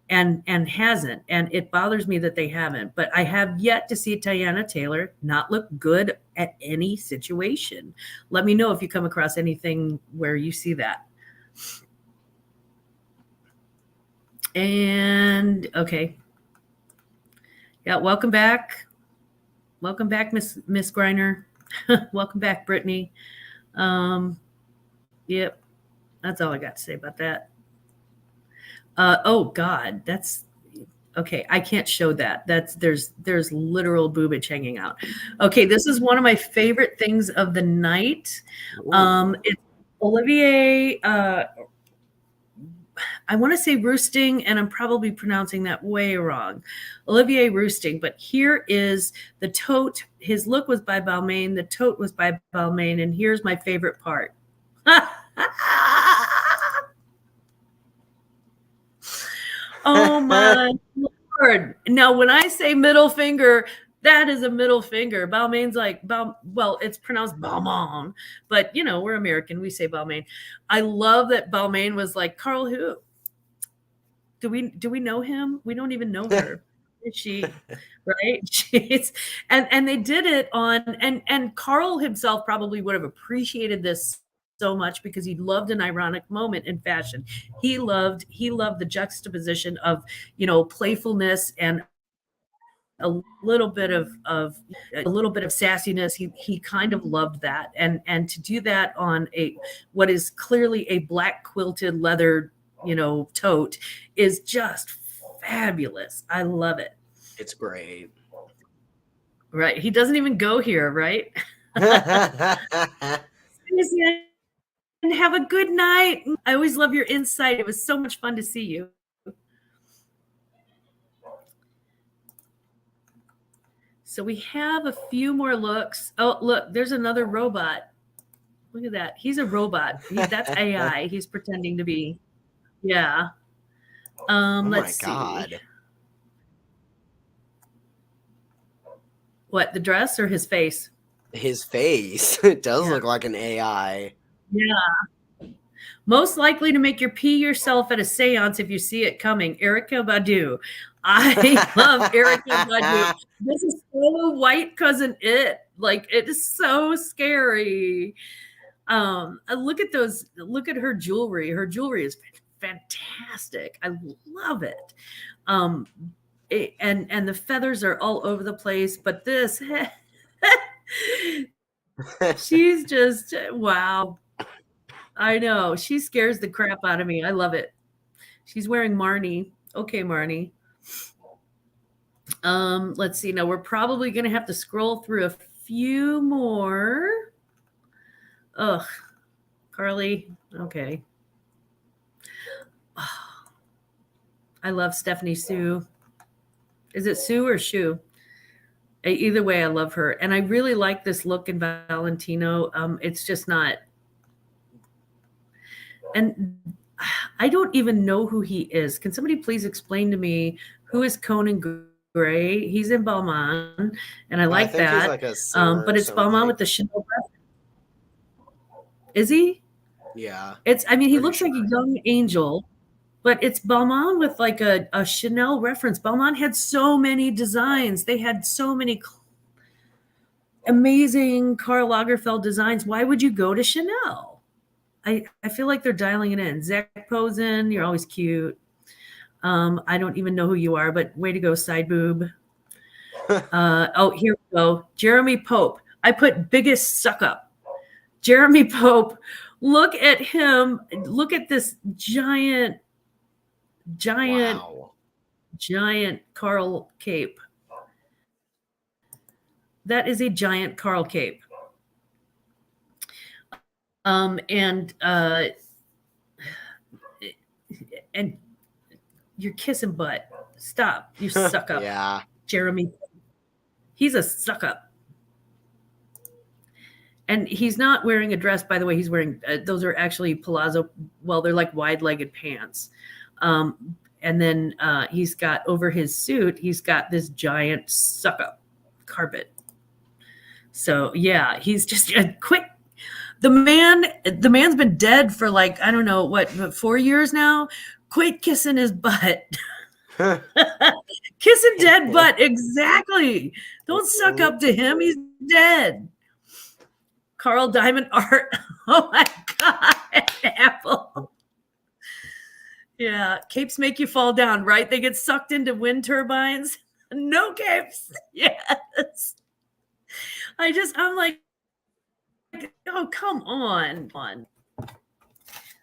and hasn't. And it bothers me that they haven't. But I have yet to see Teyana Taylor not look good at any situation. Let me know if you come across anything where you see that. And okay. Yeah, welcome back. Welcome back, Miss Griner. Welcome back, Brittany. Yep, that's all I got to say about that. Oh God, that's okay. I can't show that. There's literal boobage hanging out. Okay, this is one of my favorite things of the night. It's Olivier. I want to say Roosting, and I'm probably pronouncing that way wrong. Olivier Roosting, but here is the tote. His look was by Balmain. The tote was by Balmain, and here's my favorite part. Oh my Lord. Now, when I say middle finger, that is a middle finger. Balmain's like, well, it's pronounced Balmain, but we're American. We say Balmain. I love that Balmain was like, Karl who? Do we know him? We don't even know her. Is she right? And they did it on and Karl himself probably would have appreciated this so much because he loved an ironic moment in fashion. He loved the juxtaposition of playfulness and a little bit of sassiness. He kind of loved that, and to do that on a what is clearly a black quilted leather, tote is just fabulous. I love it. It's great. Right. He doesn't even go here, right? And have a good night. I always love your insight. It was so much fun to see you. So we have a few more looks. Oh, look, there's another robot. Look at that. He's a robot. That's AI. He's pretending to be. Yeah. Oh my Let's see. God. What, the dress or his face? His face. It does Yeah. look like an AI. Yeah. Most likely to make you pee yourself at a seance if you see it coming. Erykah Badu. I love Erykah Badu. This is so white cousin it. Like, it is so scary. Look at those. Look at her jewelry. Her jewelry is fantastic. I love it. And the feathers are all over the place. But this, she's just wow. I know. She scares the crap out of me. I love it. She's wearing Marnie. Okay, Marnie. Let's see. Now we're probably gonna have to scroll through a few more. Ugh, Carly. Okay. Oh, I love Stephanie Sue. Is it Sue or Sue? Either way, I love her, and I really like this look in Valentino. It's just not. And I don't even know who he is. Can somebody please explain to me who is Conan Gray? He's in Balmain, and I like think that. he's like a singer but it's Balmain with the Chanel. Is he? Yeah. I mean, he looks sure. like a young angel, but it's Balmain with like a Chanel reference. Balmain had so many designs. They had so many amazing Karl Lagerfeld designs. Why would you go to Chanel? I feel like they're dialing it in. Zach Posen, you're always cute. I don't even know who you are, but way to go, side boob. Oh, here we go. Jeremy Pope. I put biggest suck up. Jeremy Pope. Look at him. Look at this giant Wow. Karl cape. That is a giant Karl cape. And you're kissing butt. Stop. You suck up. Yeah. Jeremy. He's a suck up. And he's not wearing a dress, by the way. He's wearing, those are actually palazzo. Well, they're like wide-legged pants. And then he's got over his suit, he's got this giant suck up carpet. So yeah, he's just a quick. The man's been dead for like, I don't know, what 4 years now? Quit kissing his butt. Kissing dead butt. Exactly. Don't suck up to him. He's dead. Carl Diamond Art. Oh my God. Apple. Yeah. Capes make you fall down, right? They get sucked into wind turbines. No capes. Yes. I'm like, oh, come on.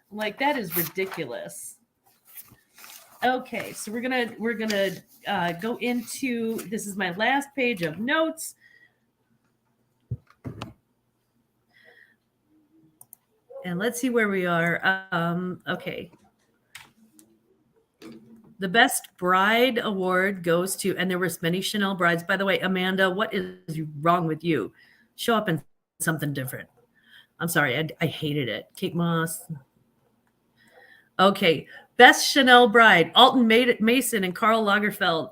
Like, that is ridiculous. Okay, so we're gonna go into, this is my last page of notes. And let's see where we are. Okay. The Best Bride Award goes to, and there was many Chanel brides. By the way, Amanda, what is wrong with you? Show up in something different. I'm sorry, I hated it. Kate Moss. Okay, Best Chanel Bride, Alton Mason and Karl Lagerfeld.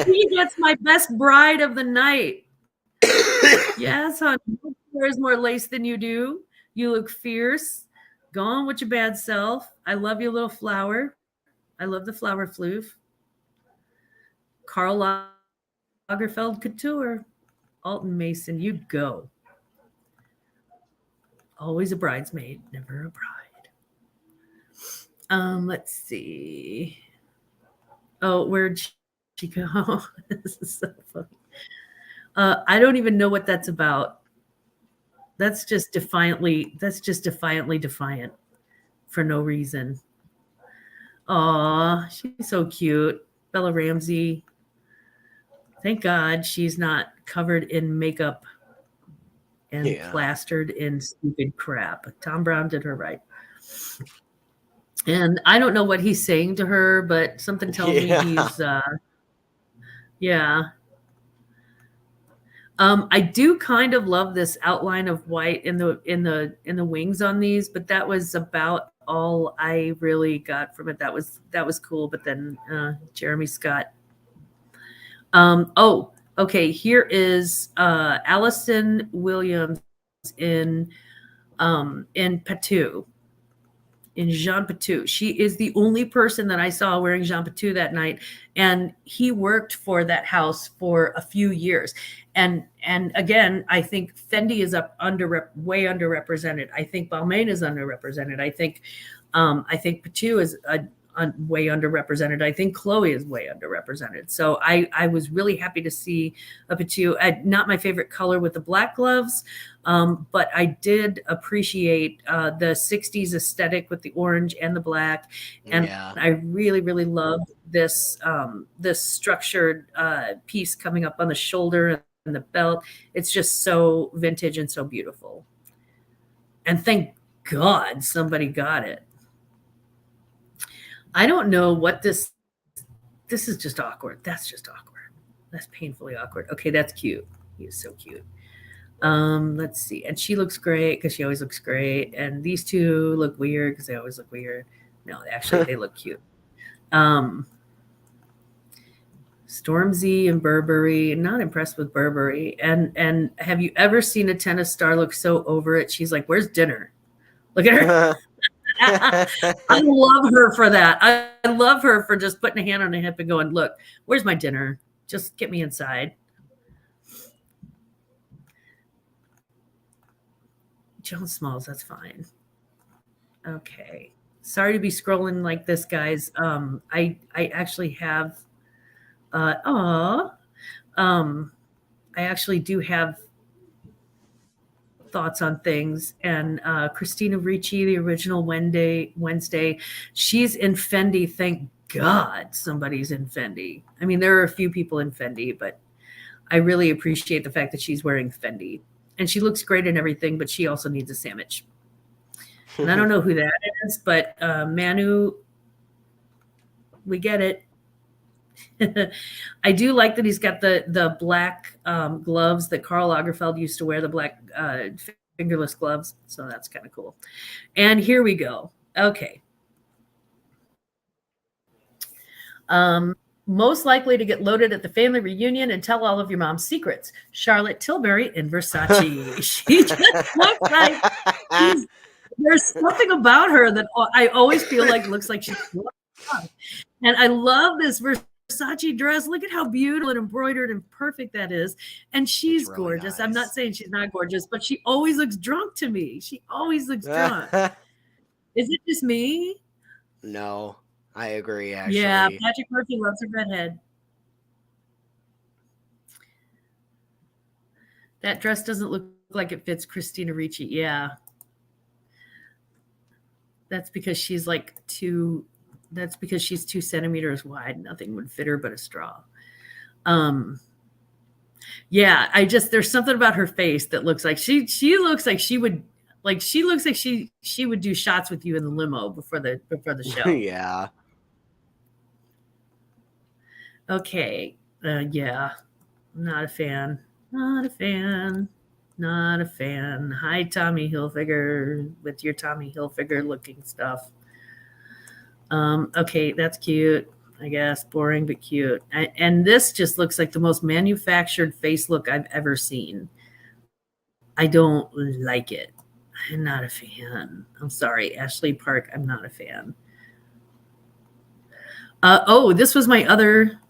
He gets my best bride of the night. Yes, honey. There's more lace than you do. You look fierce. Go on with your bad self. I love your little flower. I love the flower floof. Karl Lagerfeld Couture. Alton Mason, you go. Always a bridesmaid, never a bride. Let's see. Oh, where'd she go? This is so funny. I don't even know what that's about. That's just defiantly defiant for no reason. Aw, she's so cute. Bella Ramsey. Thank God she's not covered in makeup and Yeah. plastered in stupid crap. Tom Brown did her right. And I don't know what he's saying to her, but something tells me Yeah. he's yeah. I do kind of love this outline of white in the wings on these, but that was about all I really got from it. That was cool. But then Jeremy Scott. Oh, okay. Here is Allison Williams in Patou. In Jean Patou. She is the only person that I saw wearing Jean Patou that night. And he worked for that house for a few years. And again, I think Fendi is way underrepresented. I think Balmain is underrepresented. I think Patou is way underrepresented. I think Chloe is way underrepresented. So I was really happy to see a Patou. Not my favorite color with the black gloves, but I did appreciate the 60s aesthetic with the orange and the black. And Yeah. I really, really loved this structured piece coming up on the shoulder and the belt. It's just so vintage and so beautiful. And thank God somebody got it. I don't know what this is just awkward. That's just awkward. That's painfully awkward. Okay, that's cute. He is so cute. Let's see. And she looks great because she always looks great. And these two look weird because they always look weird. No, actually they look cute. Stormzy and Burberry. Not impressed with Burberry. And have you ever seen a tennis star look so over it? She's like, "Where's dinner?" Look at her. I love her for that. I love her for just putting a hand on her hip and going, "Look, where's my dinner? Just get me inside." Joan Smalls, that's fine. Okay. Sorry to be scrolling like this, guys. I actually have I actually do have thoughts on things. And Christina Ricci, the original Wednesday, she's in Fendi. Thank God somebody's in Fendi. I mean, there are a few people in Fendi, but I really appreciate the fact that she's wearing Fendi. And she looks great and everything, but she also needs a sandwich. And I don't know who that is, but Manu, we get it. I do like that he's got the black gloves that Karl Lagerfeld used to wear, the black fingerless gloves. So that's kind of cool. And here we go. Okay. Most likely to get loaded at the family reunion and tell all of your mom's secrets. Charlotte Tilbury in Versace. She just looks like there's something about her that I always feel like looks like she's and I love this Versace dress. Look at how beautiful and embroidered and perfect that is. And she's really gorgeous. Nice. I'm not saying she's not gorgeous, but she always looks drunk to me. She always looks drunk. Is it just me? No, I agree, actually. Yeah, Patrick Murphy loves a redhead. That dress doesn't look like it fits Christina Ricci. Yeah. That's because she's like that's because she's 2 centimeters wide. Nothing would fit her but a straw. Yeah, there's something about her face that looks like she looks like she would she would do shots with you in the limo before the show. Yeah. Okay. Yeah. Not a fan. Not a fan. Not a fan. Hi, Tommy Hilfiger, with your Tommy Hilfiger looking stuff. Okay, that's cute, I guess. Boring, but cute. And this just looks like the most manufactured face look I've ever seen. I don't like it. I'm not a fan. I'm sorry, Ashley Park. I'm not a fan. This was my other.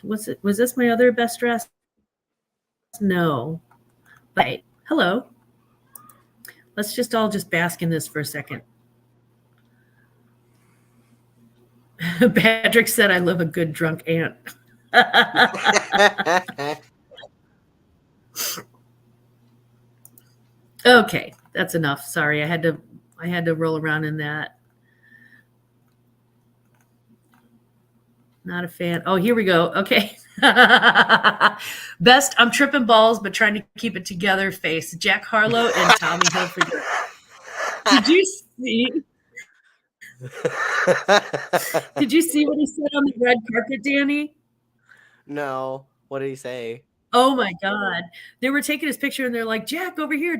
Was this my other best dress? No. But hello. Let's just all bask in this for a second. Patrick said, "I love a good drunk aunt." Okay, that's enough. Sorry, I had to roll around in that. Not a fan. Oh, here we go. Okay. Best I'm tripping balls but trying to keep it together face. Jack Harlow and Tommy Hilfiger. Did you see did you see what he said on the red carpet, Danny? No. What did he say? Oh my god. They were taking his picture and they're like, Jack over here.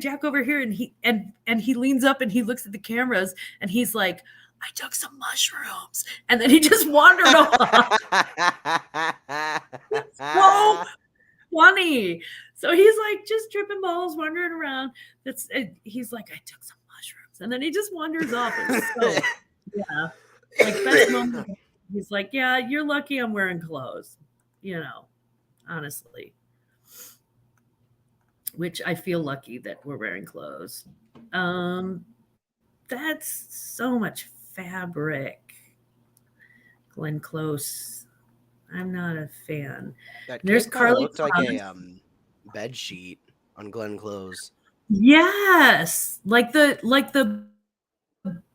And he leans up and he looks at the cameras and he's like, I took some mushrooms. And then he just wandered off. It's so funny. So he's like just tripping balls, wandering around. He's like, I took some mushrooms. And then he just wanders off. It's so yeah. Like best moment. He's like, yeah, you're lucky I'm wearing clothes. You know, honestly. Which I feel lucky that we're wearing clothes. That's so much fabric. Glenn Close. I'm not a fan. That There's cape kind of Carly looked like Thomas. a bed sheet on Glenn Close. Yes, like the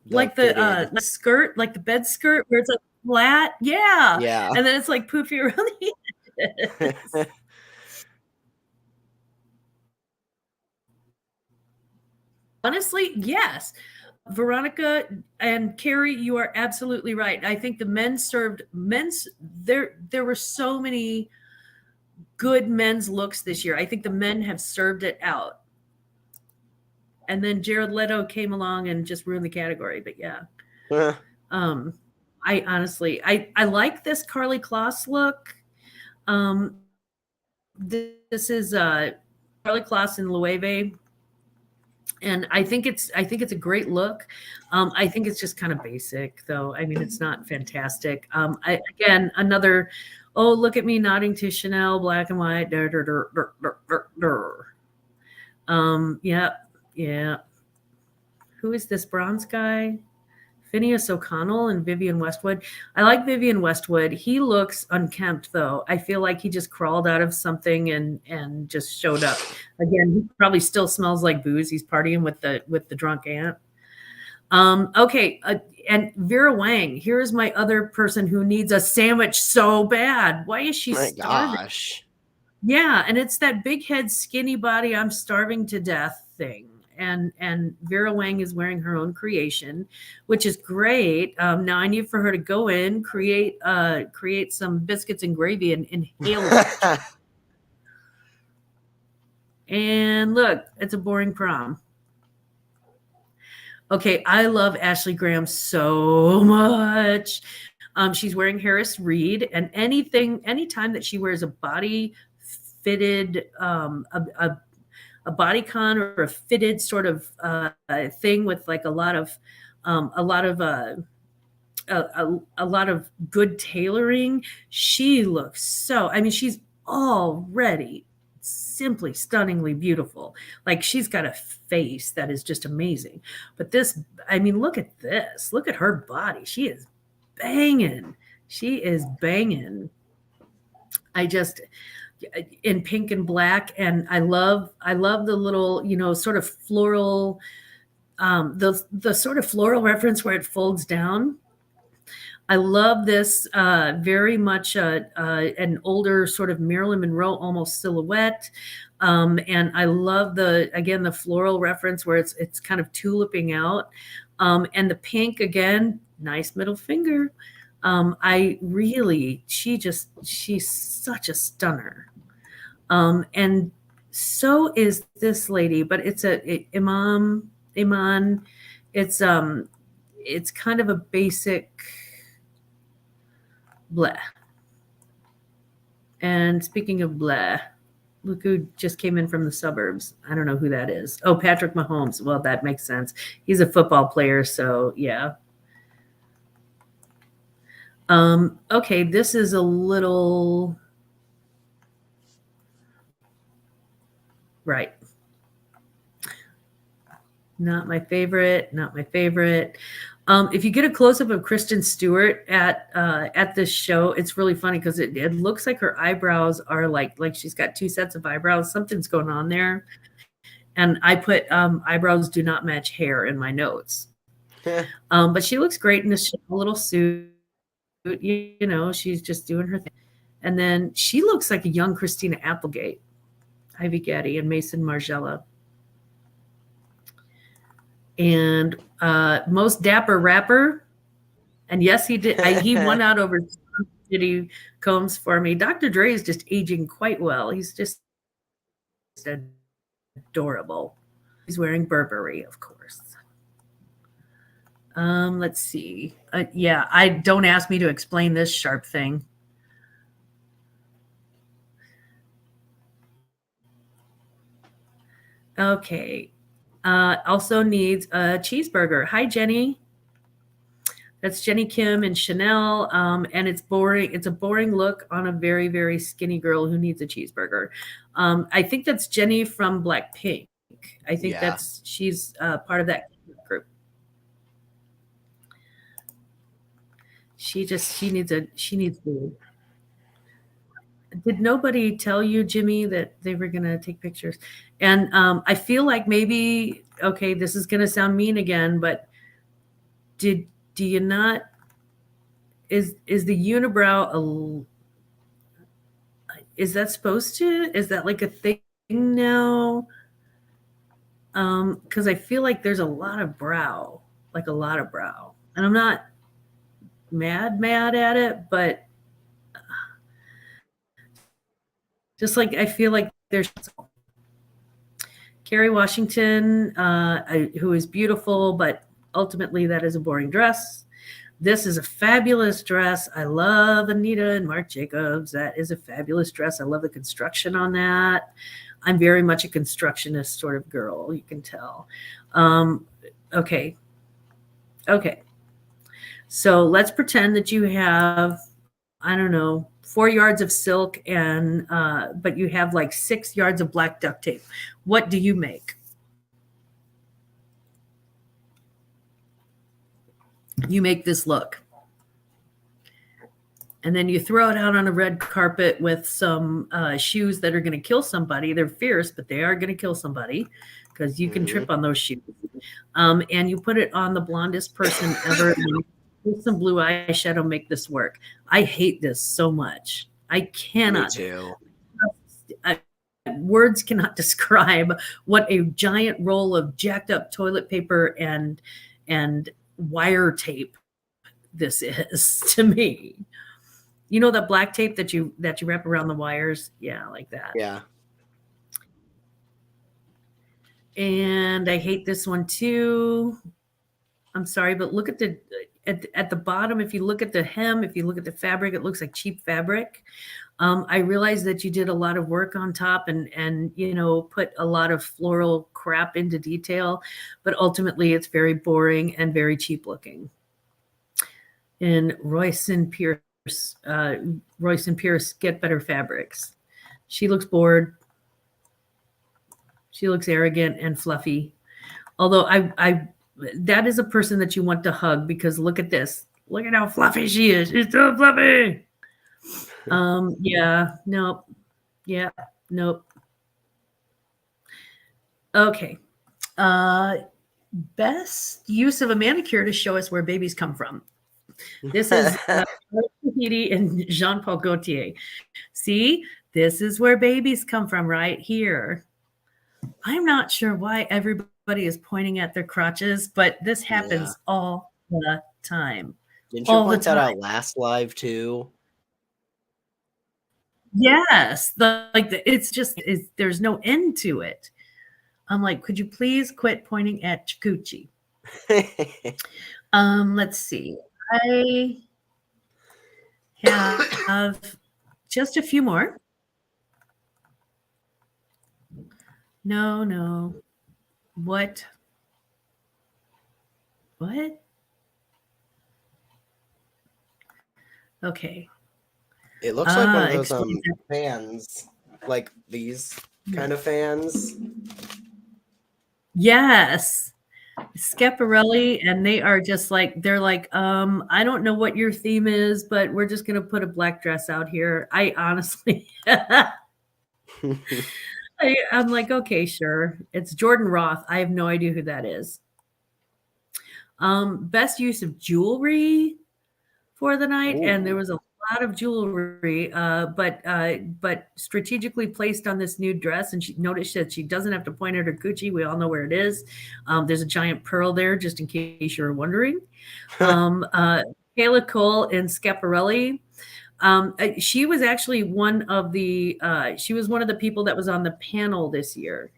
fitted. skirt, like the bed skirt where it's like flat. Yeah, Yeah. and then it's like poofy around the edges. Honestly, yes. Veronica and Carrie, you are absolutely right. I think the men's there were so many good men's looks this year. I think the men have served it out. And then Jared Leto came along and just ruined the category. But yeah. Um I honestly I like this Karlie Kloss look. This is Karlie Kloss in Loewe. And I think it's a great look. I think it's just kind of basic, though. I mean, it's not fantastic. Again, another. Oh, look at me nodding to Chanel, black and white. Dur, dur, dur, dur, dur, dur, dur. Yeah. Who is this bronze guy? Phineas O'Connell and Vivian Westwood. I like Vivian Westwood. He looks unkempt though. I feel like he just crawled out of something and just showed up. Again, he probably still smells like booze. He's partying with the drunk aunt. Okay, and Vera Wang. Here's my other person who needs a sandwich so bad. Why is she My starving? gosh. Yeah, and it's that big head, skinny body, I'm starving to death thing. And Vera Wang is wearing her own creation, which is great. Now I need for her to go in, create some biscuits and gravy and inhale it. And look, it's a boring prom. Okay, I love Ashley Graham so much. She's wearing Harris Reed, and anytime that she wears a body fitted, a bodycon or a fitted sort of thing with like a lot of good tailoring, she looks so. I mean, she's already simply stunningly beautiful. Like she's got a face that is just amazing. But this, I mean, look at this. Look at her body. She is banging. She is banging. I just in pink and black, and I love the little, sort of floral, the sort of floral reference where it folds down. I love this very much an older sort of Marilyn Monroe almost silhouette. And I love the floral reference where it's kind of tuliping out. And the pink again, nice middle finger. She's such a stunner. And so is this lady, but it's Iman. It's kind of a basic blah. And speaking of blah, look who just came in from the suburbs. I don't know who that is. Oh, Patrick Mahomes. Well, that makes sense. He's a football player, so yeah. Okay, this is a little right. Not my favorite. If you get a close up of Kristen Stewart at this show, it's really funny because it looks like her eyebrows are like she's got two sets of eyebrows. Something's going on there. And I put eyebrows do not match hair in my notes. But she looks great in this little suit. You know, she's just doing her thing. And then she looks like a young Christina Applegate, Ivy Gaddy, and Mason Margiela. And most dapper rapper. And yes, he did. He won out over Diddy Combs for me. Dr. Dre is just aging quite well. He's just adorable. He's wearing Burberry, of course. Let's see. Yeah, I don't ask me to explain this sharp thing. Okay. Also needs a cheeseburger. Hi, Jenny. That's Jenny Kim and Chanel. And it's boring. It's a boring look on a very, very skinny girl who needs a cheeseburger. I think that's Jenny from Blackpink. I think she's part of that group. She needs food. Did nobody tell you, Jimmy, that they were gonna take pictures? And I feel like maybe okay, this is gonna sound mean again, but do you not is the unibrow is that supposed to is that like a thing now? Because I feel like there's a lot of brow, like a lot of brow, and I'm not mad at it, but just like I feel like there's Kerry Washington, who is beautiful, but ultimately that is a boring dress. This is a fabulous dress. I love Anita and Marc Jacobs. That is a fabulous dress. I love the construction on that. I'm very much a constructionist sort of girl, you can tell. Okay. So let's pretend that you have, I don't know, 4 yards of silk and but you have like 6 yards of black duct tape. What do you make? You make this look. And then you throw it out on a red carpet with some shoes that are going to kill somebody. They're fierce, but they are going to kill somebody because you can trip on those shoes. And you put it on the blondest person ever. With some blue eyeshadow, make this work. I hate this so much. I cannot. Me too. Words cannot describe what a giant roll of jacked up toilet paper and wire tape this is to me. You know that black tape that you wrap around the wires? Yeah, like that. Yeah. And I hate this one too. I'm sorry, but look at the bottom. If you look at the hem, if you look at the fabric, it looks like cheap fabric. I realize that you did a lot of work on top and you know put a lot of floral crap into detail, but ultimately it's very boring and very cheap looking. And Royce and Pierce, get better fabrics. She looks bored. She looks arrogant and fluffy. Although I that is a person that you want to hug because look at this. Look at how fluffy she is. She's so fluffy. Yeah, nope. Yeah, nope. Okay. Best use of a manicure to show us where babies come from. This is Tahiti and Jean-Paul Gaultier. See, this is where babies come from right here. I'm not sure why everybody is pointing at their crotches, but this happens all the time. Didn't you point that out last live too? Yes, it's just there's no end to it. I'm like, could you please quit pointing at Chikuchi? Let's see. I have just a few more. No. What? Okay. It looks like one of those fans, like these kind of fans. Yes. Schiaparelli, and they are just like they're like, I don't know what your theme is, but we're just gonna put a black dress out here. I honestly, I'm like, okay, sure. It's Jordan Roth. I have no idea who that is. Best use of jewelry for the night, and there Ooh. was a lot of jewelry, but strategically placed on this nude dress. And she noticed that she doesn't have to point at her Gucci. We all know where it is. There's a giant pearl there, just in case you were wondering. Um, uh, Kayla Cole and Schiaparelli. She was actually one of the she was one of the people that was on the panel this year,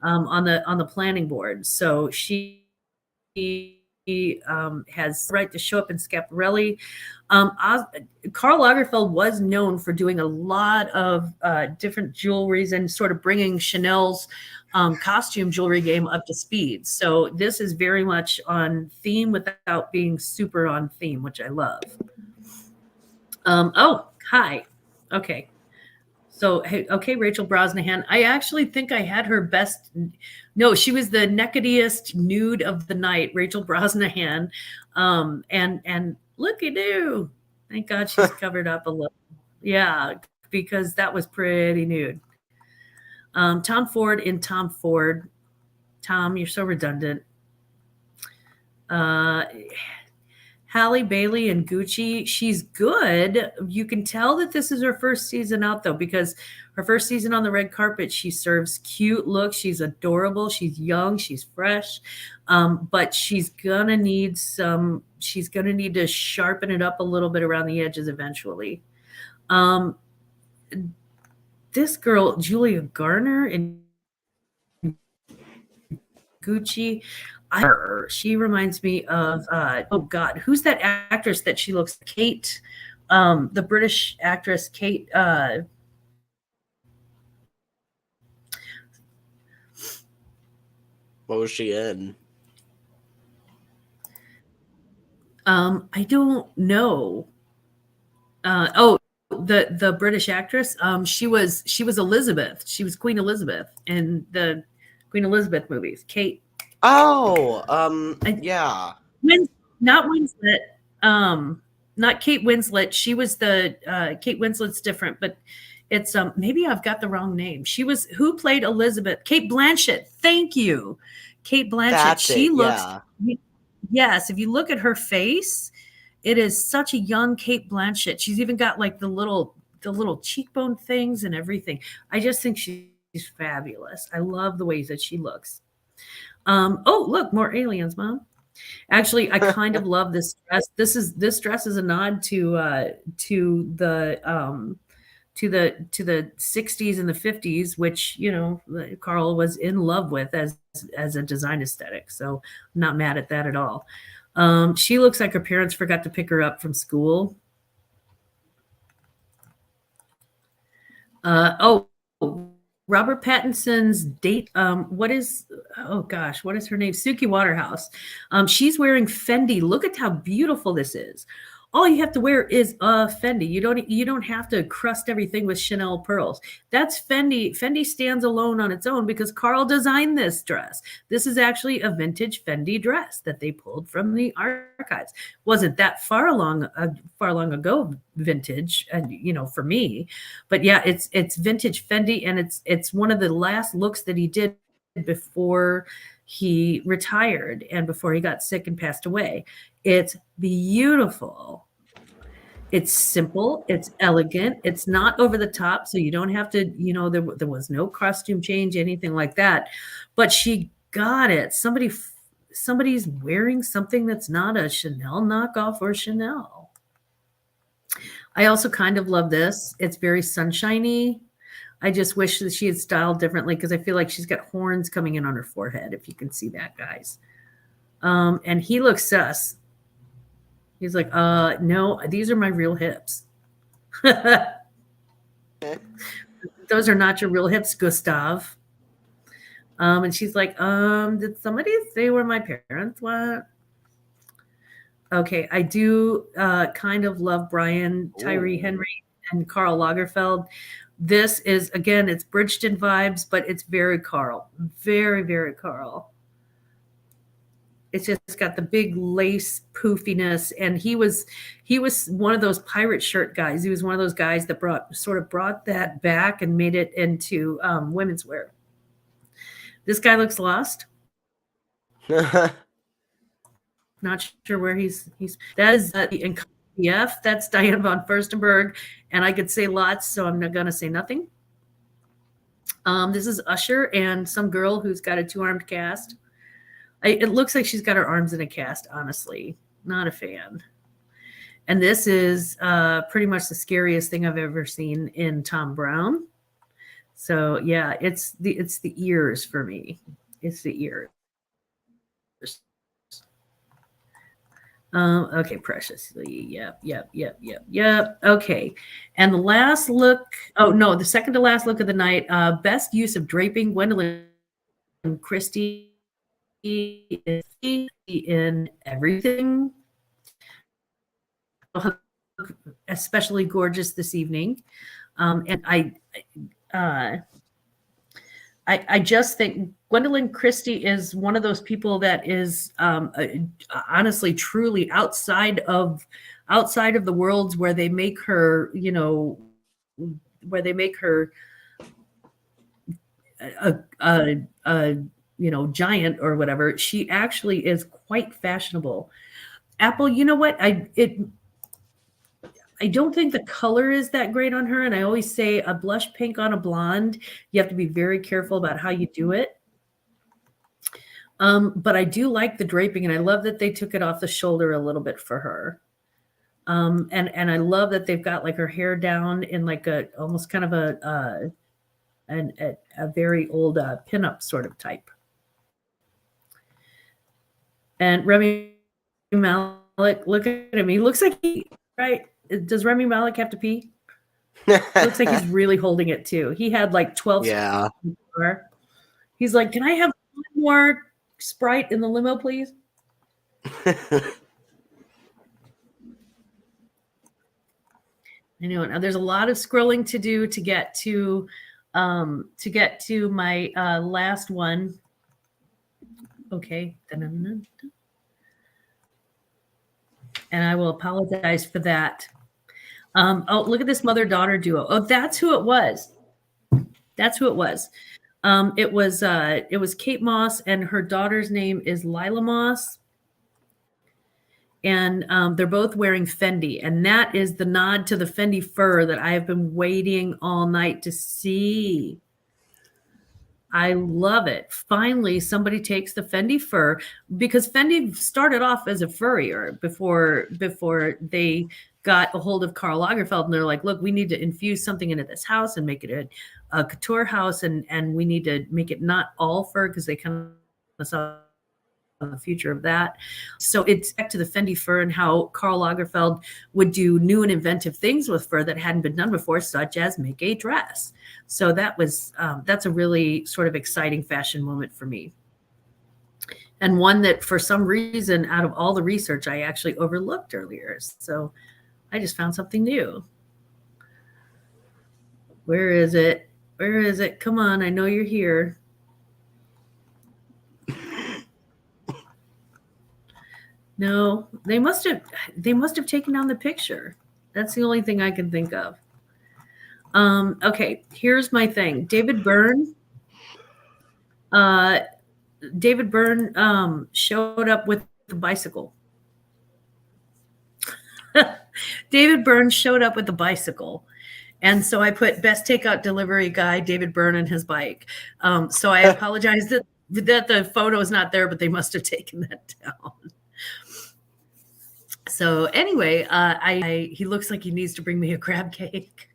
on the planning board. So she has the right to show up in Schiaparelli. Oz, Karl Lagerfeld was known for doing a lot of different jewelries and sort of bringing Chanel's costume jewelry game up to speed. So this is very much on theme without being super on theme, which I love. Oh, hi. Okay. So, hey, okay, Rachel Brosnahan. I actually think I had her best. No, she was the nakedest nude of the night, Rachel Brosnahan. And looky do. Thank God she's covered up a little. Yeah, because that was pretty nude. Tom Ford in Tom Ford. Tom, you're so redundant. Uh, Halle Bailey and Gucci, she's good. You can tell that this is her first season out though, because her first season on the red carpet, she serves cute looks. She's adorable. She's young. She's fresh. But she's gonna need to sharpen it up a little bit around the edges eventually. Um, this girl, Julia Garner in Gucci, she reminds me of oh God, who's that actress that she looks Kate, the British actress Kate. What was she in? I don't know. Oh, the British actress. She was Elizabeth. She was Queen Elizabeth in the Queen Elizabeth movies. Kate. Oh, I, yeah. Not Winslet. Not Kate Winslet. She was the Kate Winslet's different, but it's maybe I've got the wrong name. She was who played Elizabeth? Kate Blanchett. Thank you. Kate Blanchett. That's She it. looks Yeah. yes, if you look at her face, it is such a young Kate Blanchett. She's even got like the little cheekbone things and everything. I just think she's fabulous. I love the ways that she looks. Oh, look, more aliens, Mom. Actually, I kind of love this dress. This dress is a nod to the 60s and the 50s, which Karl was in love with as a design aesthetic. So I'm not mad at that at all. She looks like her parents forgot to pick her up from school. Oh, Robert Pattinson's date. What is? Oh gosh, what is her name? Suki Waterhouse. She's wearing Fendi. Look at how beautiful this is. All you have to wear is a Fendi. You don't have to crust everything with Chanel pearls. That's Fendi. Fendi stands alone on its own because Karl designed this dress. This is actually a vintage Fendi dress that they pulled from the archives. Wasn't that far long ago vintage, and for me, but yeah, it's vintage Fendi, and it's one of the last looks that he did before he retired and before he got sick and passed away. It's beautiful. It's simple, it's elegant, it's not over the top, so you don't have to, there was no costume change, anything like that. But she got it. Somebody's wearing something that's not a Chanel knockoff or Chanel. I also kind of love this. It's very sunshiny. I just wish that she had styled differently because I feel like she's got horns coming in on her forehead, if you can see that, guys. And he looks sus. He's like, no, these are my real hips. Those are not your real hips, Gustav. And she's like, did somebody say where my parents went? Okay, I do kind of love Brian Tyree Ooh. Henry and Karl Lagerfeld. This is again, it's Bridgeton vibes, but it's very Karl, very very Karl. It's just got the big lace poofiness, and he was one of those pirate shirt guys. He was one of those guys that brought that back and made it into women's wear. This guy looks lost. Not sure where he's. That is the NKF. That's Diane von Furstenberg, and I could say lots, so I'm not gonna say nothing. This is Usher and some girl who's got a two-armed cast. It looks like she's got her arms in a cast, honestly. Not a fan. And this is pretty much the scariest thing I've ever seen in Tom Brown. So yeah, it's the ears for me. It's the ears. Okay, preciously. Yep. Okay. And the last look, oh no, the second to last look of the night, best use of draping, Gwendolyn Christie is in everything. Especially gorgeous this evening. And I just think Gwendolyn Christie is one of those people that is honestly, truly outside of the worlds where they make her, a giant or whatever. She actually is quite fashionable. Apple, you know what? I don't think the color is that great on her. And I always say a blush pink on a blonde, you have to be very careful about how you do it. But I do like the draping, and I love that they took it off the shoulder a little bit for her. And I love that they've got like her hair down in like almost kind of a very old pinup sort of type. And Remy Malek, look at him. He looks like right. Does Remy Malek have to pee? Looks like he's really holding it too. He had like 12. Yeah. He's like, can I have one more Sprite in the limo, please? I know. Now there's a lot of scrolling to do to get to my last one. Okay. And I will apologize for that. Oh, look at this mother-daughter duo. Oh, that's who it was. It was Kate Moss, and her daughter's name is Lila Moss. And they're both wearing Fendi, and that is the nod to the Fendi fur that I have been waiting all night to see. I love it. Finally, somebody takes the Fendi fur, because Fendi started off as a furrier before they got a hold of Karl Lagerfeld, and they're like, look, we need to infuse something into this house and make it a couture house, and we need to make it not all fur, because they kind of saw the future of that. So it's back to the Fendi fur and how Karl Lagerfeld would do new and inventive things with fur that hadn't been done before, such as make a dress. So that's a really sort of exciting fashion moment for me. And one that for some reason, out of all the research, I actually overlooked earlier. So I just found something new. Where is it? Come on, I know you're here. No, they must have taken down the picture. That's the only thing I can think of. Okay, here's my thing. David Byrne showed up with the bicycle. David Byrne showed up with the bicycle. And so I put best takeout delivery guy, David Byrne, and his bike. So I apologize that the photo is not there, but they must have taken that down. So anyway, he looks like he needs to bring me a crab cake.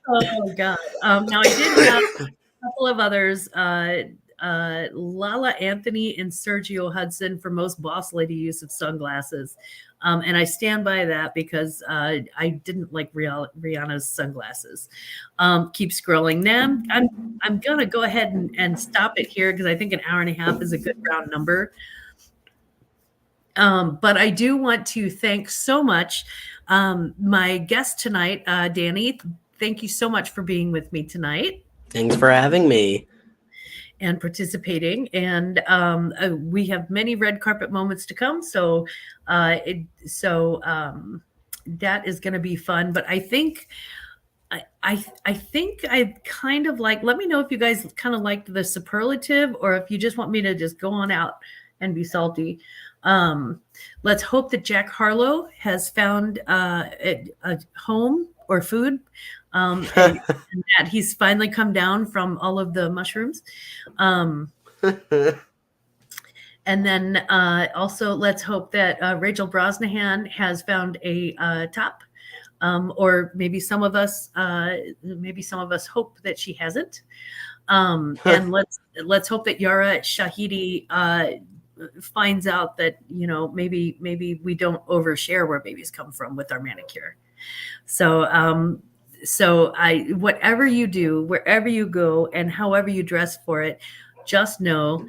Oh God! Now I did have a couple of others. Lala Anthony and Sergio Hudson for most boss lady use of sunglasses, and I stand by that because I didn't like Rihanna's sunglasses. Keep scrolling. Now I'm gonna go ahead and stop it here because I think an hour and a half is a good round number. But I do want to thank so much my guest tonight, Danny. Thank you so much for being with me tonight. Thanks for having me. and participating. And we have many red carpet moments to come. So, that is going to be fun. But I think I think I kind of like, let me know if you guys kind of liked the superlative or if you just want me to just go on out and be salty. Let's hope that Jack Harlow has found a home or food, and that he's finally come down from all of the mushrooms. And then also let's hope that Rachel Brosnahan has found a top, or maybe some of us hope that she hasn't. And let's hope that Yara Shahidi finds out that, you know, maybe we don't overshare where babies come from with our manicure. So whatever you do, wherever you go, and however you dress for it, just know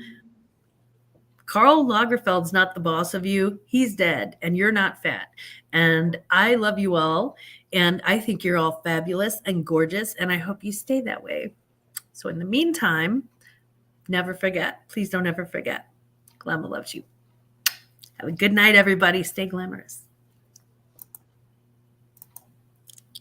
Karl Lagerfeld's not the boss of you. He's dead, and you're not fat. And I love you all, and I think you're all fabulous and gorgeous, and I hope you stay that way. So in the meantime, never forget. Please don't ever forget. Glamour loves you. Have a good night, everybody. Stay glamorous.